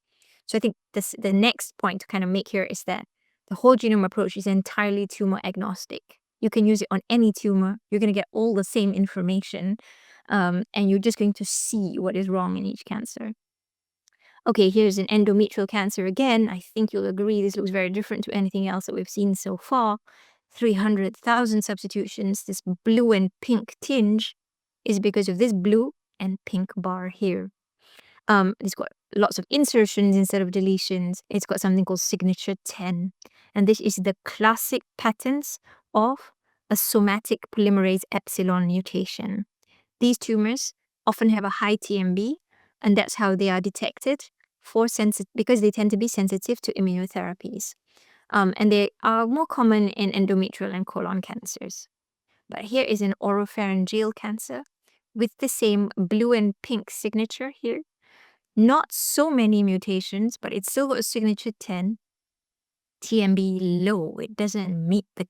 So I think the next point to kind of make here is that the whole genome approach is entirely tumor agnostic. You can use it on any tumor. You're going to get all the same information, and you're just going to see what is wrong in each cancer. Okay, here's an endometrial cancer again. I think you'll agree this looks very different to anything else that we've seen so far. 300,000 substitutions. This blue and pink tinge is because of this blue and pink bar here. It's got lots of insertions instead of deletions. It's got something called signature 10. And this is the classic patterns of a somatic polymerase epsilon mutation. These tumors often have a high TMB, and that's how they are detected because they tend to be sensitive to immunotherapies. And they are more common in endometrial and colon cancers. But here is an oropharyngeal cancer with the same blue and pink signature here. Not so many mutations, but it's still got a signature 10. TMB low. It doesn't meet the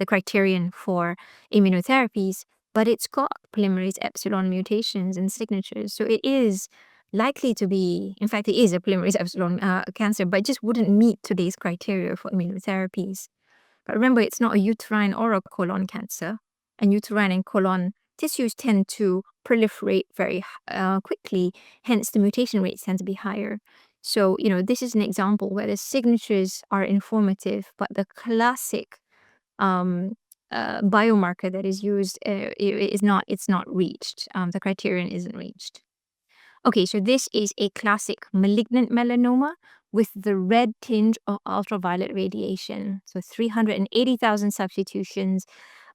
criterion for immunotherapies, but it's got polymerase epsilon mutations and signatures. So it is likely to be, in fact, it is a polymerase epsilon cancer, but it just wouldn't meet today's criteria for immunotherapies. But remember, it's not a uterine or a colon cancer, and uterine and colon tissues tend to proliferate very quickly, hence the mutation rates tend to be higher. So, this is an example where the signatures are informative, but the classic biomarker that is used it's not reached. The criterion isn't reached. Okay, so this is a classic malignant melanoma with the red tinge of ultraviolet radiation. So 380,000 substitutions.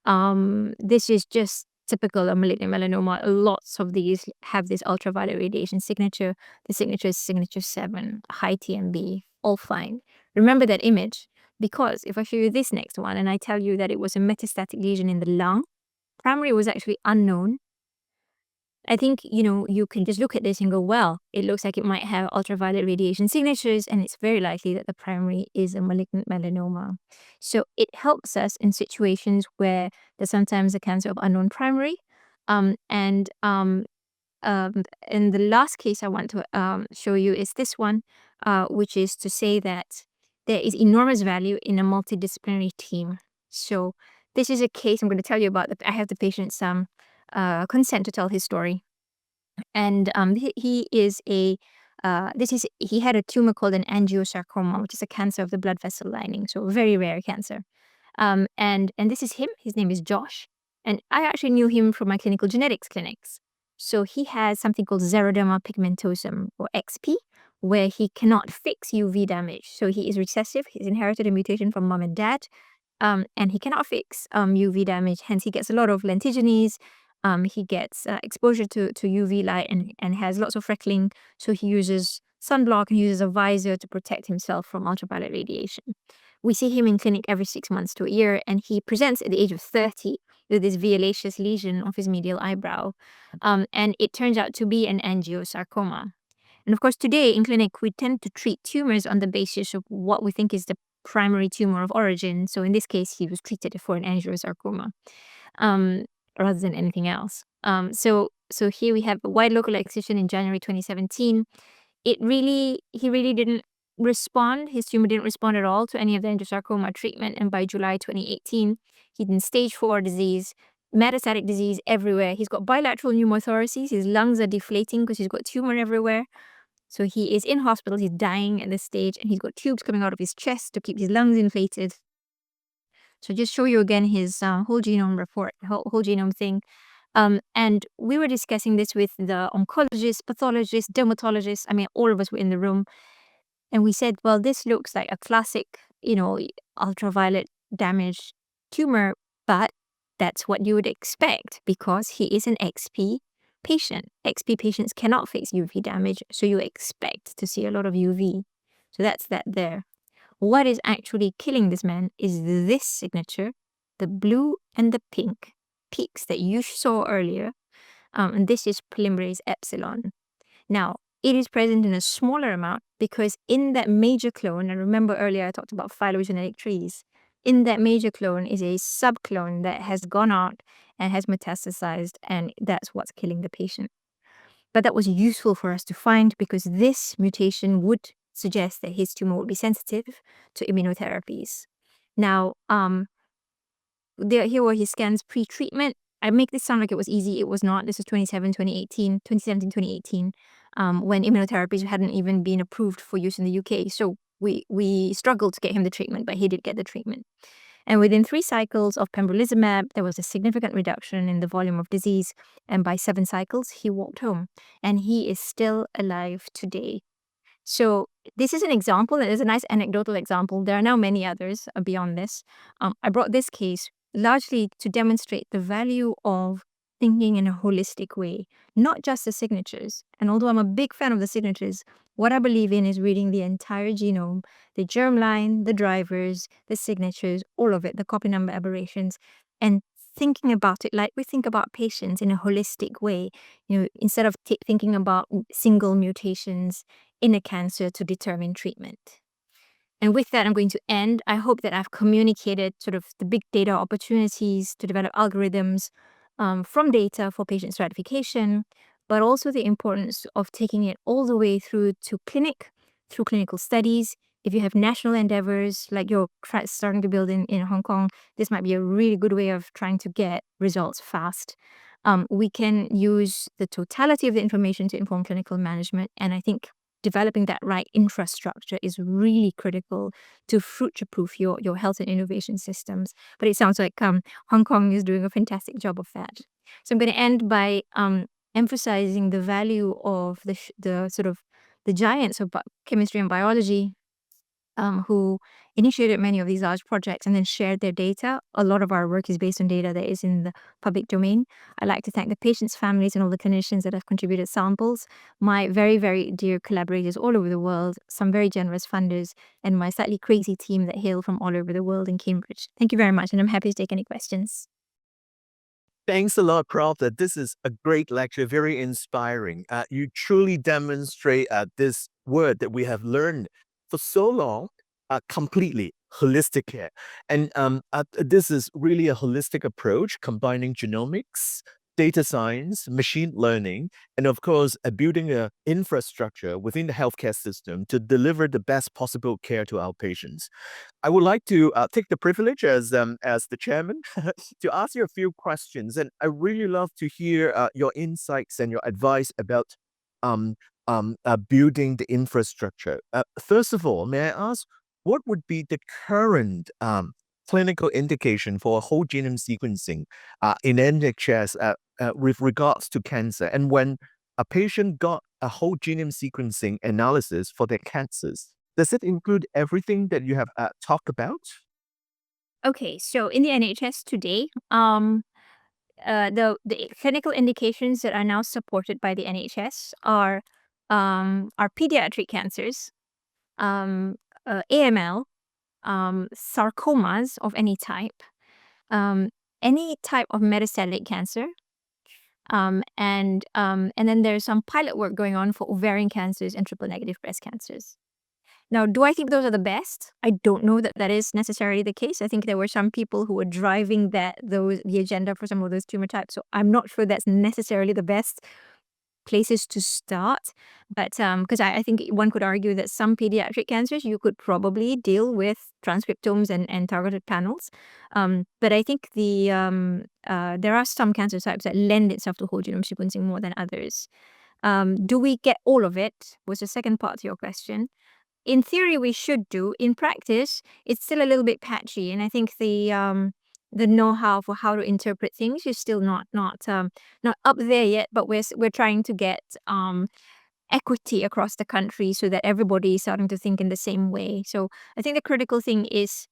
This is just typical of malignant melanoma. Lots of these have this ultraviolet radiation signature. The signature is signature 7, high TMB, all fine. Remember that image, because if I show you this next one and I tell you that it was a metastatic lesion in the lung, primary was actually unknown. I think, you can just look at this and go, well, it looks like it might have ultraviolet radiation signatures, and it's very likely that the primary is a malignant melanoma. So it helps us in situations where there's sometimes a cancer of unknown primary. And the last case I want to show you is this one, which is to say that there is enormous value in a multidisciplinary team. So this is a case I'm going to tell you about. I have the patient's consent to tell his story. And he had a tumor called an angiosarcoma, which is a cancer of the blood vessel lining, so a very rare cancer. And this is him. His name is Josh, and I actually knew him from my clinical genetics clinics. So he has something called xeroderma pigmentosum, or XP, where he cannot fix UV damage. So he is recessive. He's inherited a mutation from mom and dad. And he cannot fix UV damage, hence he gets a lot of lentigines. He gets exposure to UV light and has lots of freckling, so he uses sunblock and uses a visor to protect himself from ultraviolet radiation. We see him in clinic every 6 months to a year, and he presents at the age of 30 with this violaceous lesion of his medial eyebrow, and it turns out to be an angiosarcoma. And of course, today in clinic, we tend to treat tumors on the basis of what we think is the primary tumor of origin. So in this case, he was treated for an angiosarcoma rather than anything else. So here we have a wide local excision in January 2017. He really didn't respond. His tumor didn't respond at all to any of the angiosarcoma treatment. And by July 2018, he's in stage 4 disease, metastatic disease everywhere. He's got bilateral pneumothoraces. His lungs are deflating because he's got tumor everywhere. So he is in hospital. He's dying at this stage, and he's got tubes coming out of his chest to keep his lungs inflated. So just show you again his whole genome report, whole genome thing. And we were discussing this with the oncologist, pathologist, dermatologist. I mean, all of us were in the room. And we said, well, this looks like a classic, ultraviolet damaged tumor, but that's what you would expect because he is an XP patient. XP patients cannot fix UV damage, so you expect to see a lot of UV. So that's that there. What is actually killing this man is this signature, the blue and the pink peaks that you saw earlier. And this is polymerase epsilon. Now, it is present in a smaller amount because in that major clone, and remember earlier I talked about phylogenetic trees, in that major clone is a subclone that has gone out and has metastasized, and that's what's killing the patient. But that was useful for us to find because this mutation would suggest that his tumor would be sensitive to immunotherapies. Now, here were his scans pre-treatment. I make this sound like it was easy. It was not. This is 2017, 2018, when immunotherapies hadn't even been approved for use in the UK. So we struggled to get him the treatment, but he did get the treatment. And within 3 cycles of pembrolizumab, there was a significant reduction in the volume of disease. And by 7 cycles, he walked home. And he is still alive today. So this is an example. It is a nice anecdotal example. There are now many others beyond this. I brought this case largely to demonstrate the value of thinking in a holistic way, not just the signatures. And although I'm a big fan of the signatures, what I believe in is reading the entire genome, the germline, the drivers, the signatures, all of it, the copy number aberrations, and thinking about it like we think about patients in a holistic way, instead of thinking about single mutations in a cancer to determine treatment. And with that, I'm going to end. I hope that I've communicated sort of the big data opportunities to develop algorithms from data for patient stratification, but also the importance of taking it all the way through to clinic, through clinical studies, if you have national endeavors like you're starting to build in Hong Kong, this might be a really good way of trying to get results fast. We can use the totality of the information to inform clinical management, and I think developing that right infrastructure is really critical to future-proof your health and innovation systems. But it sounds like Hong Kong is doing a fantastic job of that. So I'm going to end by emphasizing the value of the sort of the giants of chemistry and biology who initiated many of these large projects and then shared their data. A lot of our work is based on data that is in the public domain. I'd like to thank the patients' families and all the clinicians that have contributed samples, my very, very dear collaborators all over the world, some very generous funders, and my slightly crazy team that hail from all over the world in Cambridge. Thank you very much, and I'm happy to take any questions. Thanks a lot, Prof. This is a great lecture, very inspiring. You truly demonstrate this word that we have learned for so long, completely holistic care. And this is really a holistic approach, combining genomics, data science, machine learning, and of course, building an infrastructure within the healthcare system to deliver the best possible care to our patients. I would like to take the privilege as the chairman to ask you a few questions, and I really love to hear your insights and your advice about um, building the infrastructure. First of all, may I ask what would be the current clinical indication for whole genome sequencing in NHS with regards to cancer, and when a patient got a whole genome sequencing analysis for their cancers? Does it include everything that you have talked about? Okay, so in the NHS today, the clinical indications that are now supported by the NHS are pediatric cancers, AML, sarcomas of um, any type of metastatic cancer, and then there's some pilot work going on for ovarian cancers and triple-negative breast cancers. Now, do I think those are the best? I don't know that that is necessarily the case. I think there were some people who were driving the agenda for some of those tumor types, so I'm not sure that's necessarily the best places to start. But because I think one could argue that some pediatric cancers you could probably deal with transcriptomes and targeted panels. But I think there are some cancer types that lend itself to whole genome sequencing more than others. Do we get all of it? Was the second part to your question. In theory, we should do. In practice, it's still a little bit patchy, and I think the know-how for how to interpret things is still not up there yet. But we're trying to get equity across the country so that everybody is starting to think in the same way. So I think the critical thing is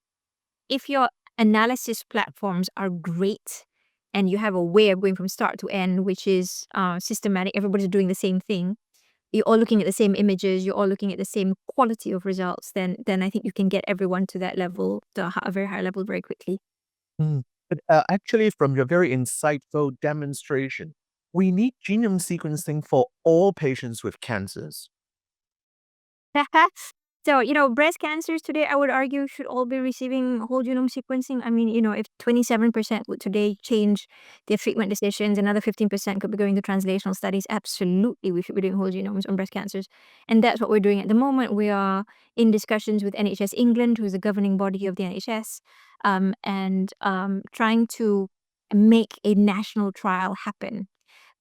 if your analysis platforms are great and you have a way of going from start to end, which is systematic, everybody's doing the same thing, you're all looking at the same images, you're all looking at the same quality of results, then I think you can get everyone to that level, a very high level very quickly. Hmm. But actually, from your very insightful demonstration, we need genome sequencing for all patients with cancers. So, breast cancers today, I would argue, should all be receiving whole genome sequencing. I mean, if 27% would today change their treatment decisions, another 15% could be going to translational studies. Absolutely, we should be doing whole genomes on breast cancers. And that's what we're doing at the moment. We are in discussions with NHS England, who's the governing body of the NHS, and trying to make a national trial happen.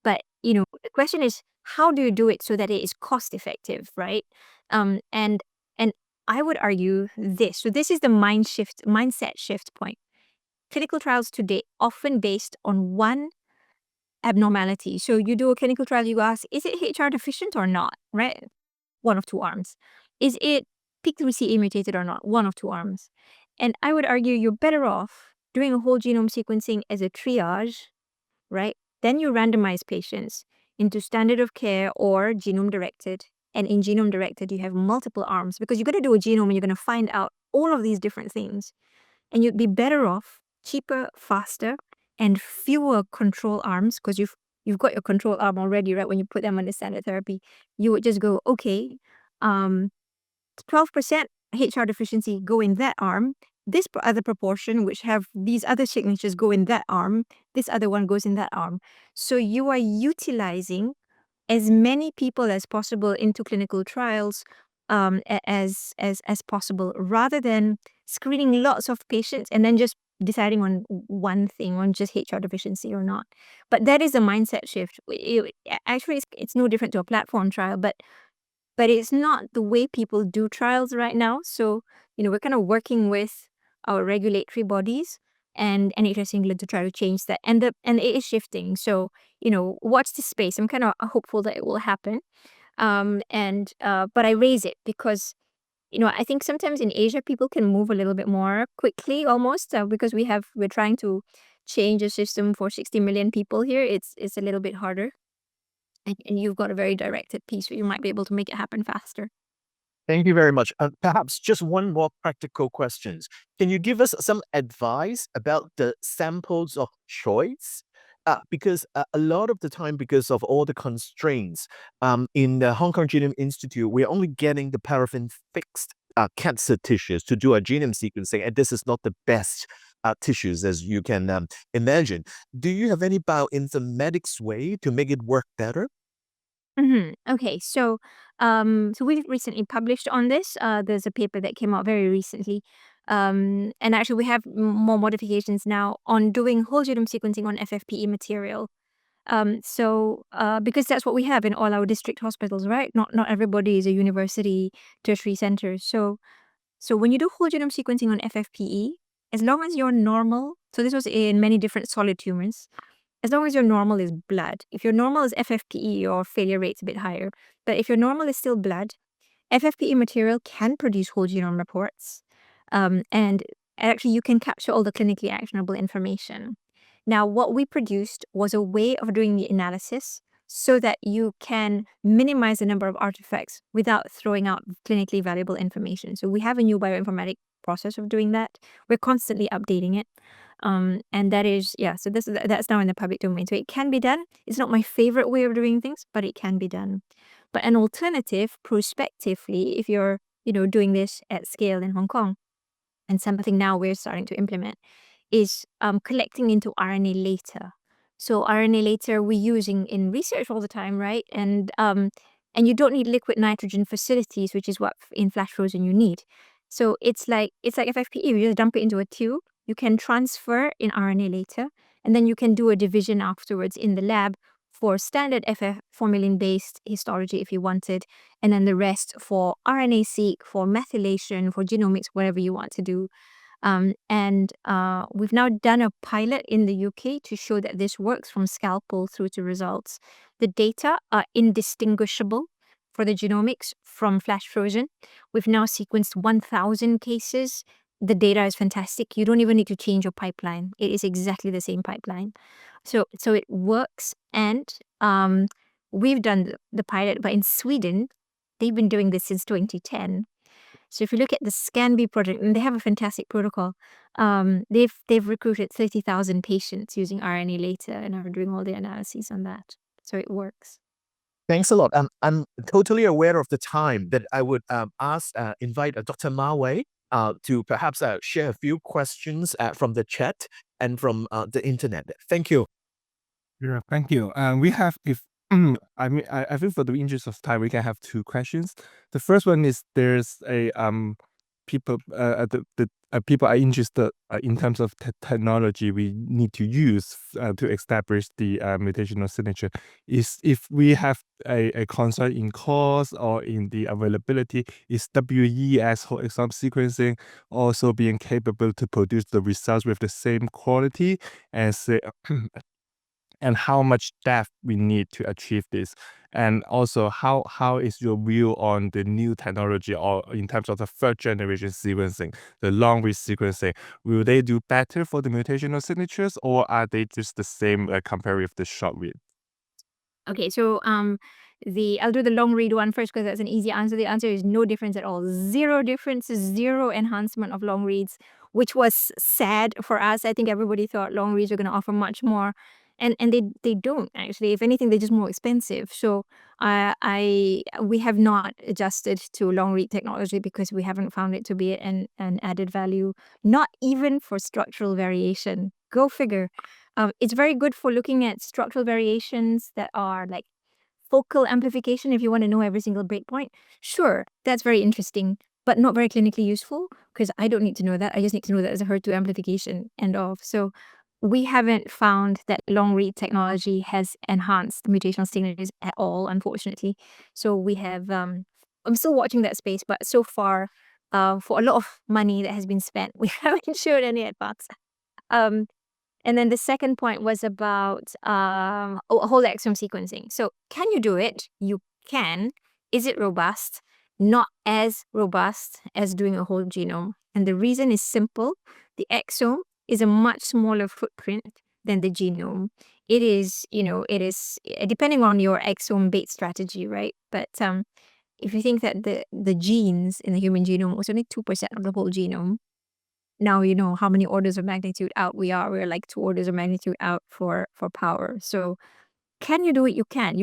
But, the question is, how do you do it so that it is cost effective, right? And I would argue this. So this is the mindset shift point. Clinical trials today often based on one abnormality. So you do a clinical trial, you ask, is it HR deficient or not, right? One of two arms. Is it PIK3CA mutated or not? One of two arms. And I would argue you're better off doing a whole genome sequencing as a triage, right? Then you randomize patients into standard of care or genome directed. And in genome directed, you have multiple arms because you're going to do a genome and you're going to find out all of these different things. And you'd be better off, cheaper, faster, and fewer control arms because you've got your control arm already, right? When you put them on the standard therapy, you would just go, okay, 12% HR deficiency go in that arm. This other proportion, which have these other signatures, go in that arm. This other one goes in that arm. So you are utilizing as many people as possible into clinical trials as possible, rather than screening lots of patients and then just deciding on one thing, on just HR deficiency or not. But that is a mindset shift. Actually, it's no different to a platform trial, but it's not the way people do trials right now. So, we're kind of working with our regulatory bodies and NHS England to try to change that. And it is shifting. So, watch this space. I'm kind of hopeful that it will happen. But I raise it because, I think sometimes in Asia people can move a little bit more quickly almost, because we're trying to change a system for 60 million people here. It's a little bit harder. And you've got a very directed piece, so you might be able to make it happen faster. Thank you very much. Perhaps just one more practical questions. Can you give us some advice about the samples of choice? Because a lot of the time, because of all the constraints, in the Hong Kong Genome Institute, we're only getting the paraffin fixed cancer tissues to do a genome sequencing, and this is not the best tissues, as you can imagine. Do you have any bioinformatics way to make it work better? Okay, so we've recently published on this. There's a paper that came out very recently, and actually we have more modifications now on doing whole genome sequencing on FFPE material. Because that's what we have in all our district hospitals, right? Not everybody is a university tertiary center. So when you do whole genome sequencing on FFPE, as long as you're normal, so this was in many different solid tumors, as long as your normal is blood. If your normal is FFPE, your failure rate's a bit higher. But if your normal is still blood, FFPE material can produce whole genome reports. And actually, you can capture all the clinically actionable information. Now, what we produced was a way of doing the analysis so that you can minimize the number of artifacts without throwing out clinically valuable information. So we have a new bioinformatic process of doing that. We're constantly updating it. And that is, yeah, so that's now in the public domain. So it can be done. It's not my favorite way of doing things, but it can be done. But an alternative, prospectively, if you're, doing this at scale in Hong Kong, and something now we're starting to implement, is collecting into RNA later. So RNA later we're using in research all the time, right? And you don't need liquid nitrogen facilities, which is what in flash frozen you need. So it's like FFPE. You just dump it into a tube. You can transfer in RNA later, and then you can do a division afterwards in the lab for standard FF formalin based histology if you wanted, and then the rest for RNA-seq, for methylation, for genomics, whatever you want to do. We've now done a pilot in the UK to show that this works from scalpel through to results. The data are indistinguishable for the genomics from flash frozen. We've now sequenced 1,000 cases. The data is fantastic. You don't even need to change your pipeline. It is exactly the same pipeline. So it works. And we've done the pilot, but in Sweden, they've been doing this since 2010. So if you look at the ScanB project, and they have a fantastic protocol, they've recruited 30,000 patients using RNA later and are doing all the analyses on that. So it works. Thanks a lot. I'm totally aware of the time that I would invite Dr. Ma Wei to perhaps share a few questions from the chat and from the internet. Thank you. Yeah, thank you. We have, if I mean, I think for the interest of time, we can have two questions. The first one is there's a people the people are interested in terms of technology we need to use to establish the mutational signature. Is if we have a concern in cost or in the availability, is WES whole exome sequencing also being capable to produce the results with the same quality as and how much depth we need to achieve this? And also, how is your view on the new technology or in terms of the third generation sequencing, the long read sequencing? Will they do better for the mutational signatures, or are they just the same compared with the short read? Okay, so I'll do the long read one first because that's an easy answer. The answer is no difference at all. Zero difference, zero enhancement of long reads, which was sad for us. I think everybody thought long reads were going to offer much more, and they don't actually. If anything, they're just more expensive. So we have not adjusted to long read technology because we haven't found it to be an added value, not even for structural variation. Go figure. It's very good for looking at structural variations that are like focal amplification, if you want to know every single breakpoint, sure, that's very interesting, but not very clinically useful, because I don't need to know that. I just need to know that there's a HER2 amplification, end of. So we haven't found that long read technology has enhanced mutational signatures at all, unfortunately. So we have, I'm still watching that space, but so far, for a lot of money that has been spent, we haven't showed any advance. And then the second point was about whole exome sequencing. So can you do it? You can. Is it robust? Not as robust as doing a whole genome. And the reason is simple. The exome is a much smaller footprint than the genome. It is, depending on your exome bait strategy, right? But if you think that the genes in the human genome was only 2% of the whole genome, now you know how many orders of magnitude out we are. We're like 2 orders of magnitude out for power. So can you do it? You can.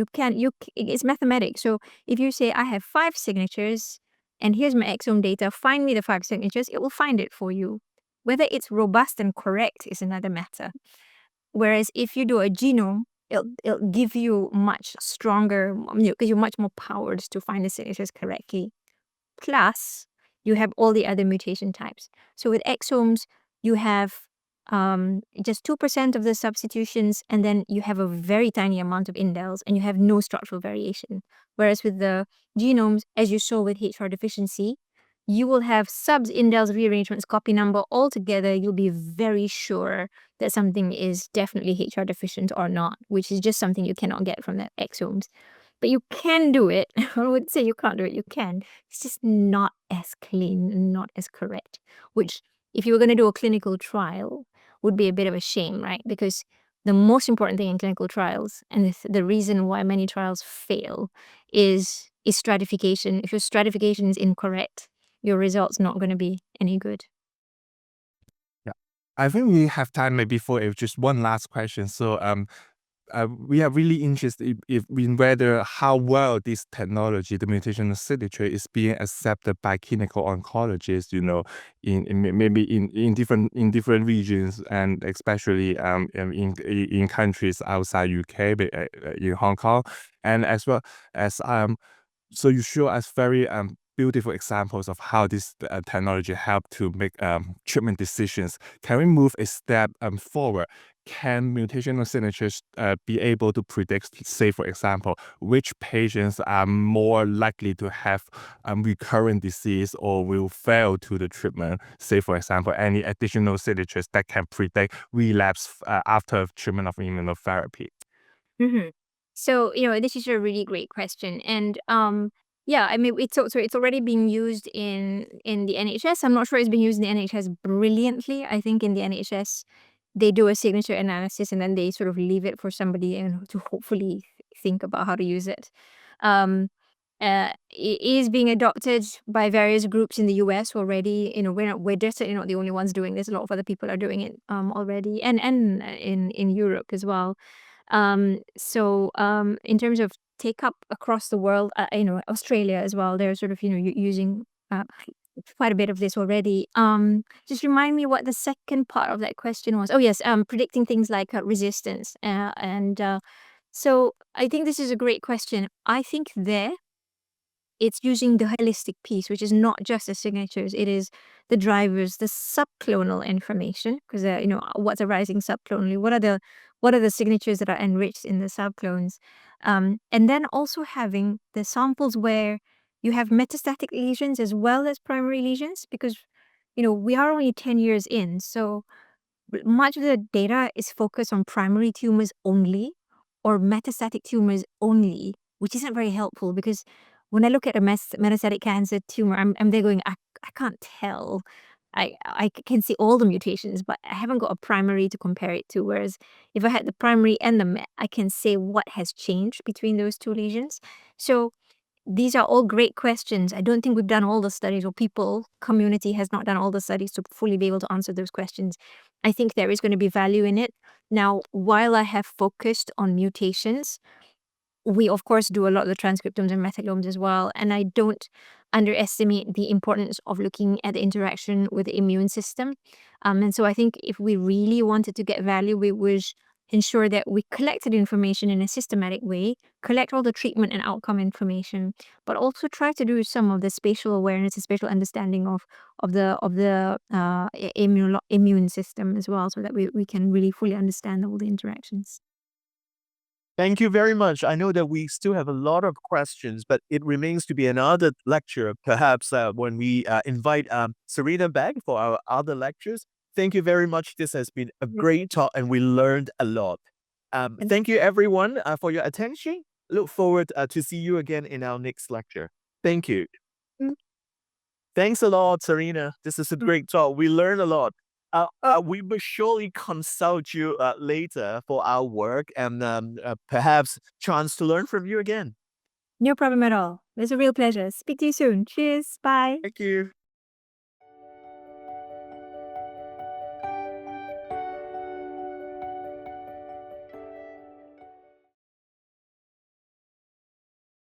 It's mathematics. So if you say, I have 5 signatures and here's my exome data, find me the 5 signatures, it will find it for you. Whether it's robust and correct is another matter. Whereas if you do a genome, it'll give you much stronger, because you're much more powered to find the signatures correctly. Plus, you have all the other mutation types. So with exomes, you have just 2% of the substitutions, and then you have a very tiny amount of indels, and you have no structural variation. Whereas with the genomes, as you saw with HR deficiency, you will have subs, indels, rearrangements, copy number all together. You'll be very sure that something is definitely HR deficient or not, which is just something you cannot get from the exomes. But you can do it. I would say you can't do it. You can. It's just not as clean and not as correct, which if you were going to do a clinical trial would be a bit of a shame, right? Because the most important thing in clinical trials, and the reason why many trials fail, is stratification. If your stratification is incorrect, your result's not going to be any good. Yeah, I think we have time maybe for just one last question. So we are really interested in whether how well this technology, the mutational signature, is being accepted by clinical oncologists, in different regions, and especially in countries outside UK, in Hong Kong, and as well as so you show us very beautiful examples of how this technology help to make treatment decisions. Can we move a step forward? Can mutational signatures be able to predict, say, for example, which patients are more likely to have recurrent disease or will fail to the treatment? Say, for example, any additional signatures that can predict relapse after treatment of immunotherapy. Mm-hmm. So, this is a really great question. And yeah, I mean, it's already being used in the NHS. I'm not sure it's being used in the NHS brilliantly. I think in the NHS, they do a signature analysis and then they sort of leave it for somebody to hopefully think about how to use it. It is being adopted by various groups in the US already. We're definitely not the only ones doing this. A lot of other people are doing it already, and in Europe as well. So in terms of take up across the world, Australia as well, they're sort of using quite a bit of this already. Just remind me what the second part of that question was. Oh yes, predicting things like resistance, so I think this is a great question. I think it's using the holistic piece, which is not just the signatures. It is the drivers, the subclonal information, because what's arising subclonally. What are the signatures that are enriched in the subclones, and then also having the samples where you have metastatic lesions as well as primary lesions, because we are only 10 years in, so much of the data is focused on primary tumors only or metastatic tumors only, which isn't very helpful, because when I look at a metastatic cancer tumor, I'm there going, I can't tell. I can see all the mutations, but I haven't got a primary to compare it to. Whereas if I had the primary and the met, I can say what has changed between those two lesions. So these are all great questions. I don't think we've done all the studies, or community has not done all the studies to fully be able to answer those questions. I think there is going to be value in it. Now, while I have focused on mutations, we of course do a lot of the transcriptomes and metaglomes as well. And I don't underestimate the importance of looking at the interaction with the immune system. And so I think if we really wanted to get value, we would ensure that we collected information in a systematic way, collect all the treatment and outcome information, but also try to do some of the spatial awareness and spatial understanding of the immune system as well, so that we can really fully understand all the interactions. Thank you very much. I know that we still have a lot of questions, but it remains to be another lecture, perhaps when we invite Serena back for our other lectures. Thank you very much. This has been a great talk and we learned a lot. Thank you everyone for your attention. Look forward to see you again in our next lecture. Thank you. Mm. Thanks a lot, Serena. This is a great talk. We learned a lot. We will surely consult you later for our work and perhaps chance to learn from you again. No problem at all. It's a real pleasure. Speak to you soon. Cheers. Bye. Thank you.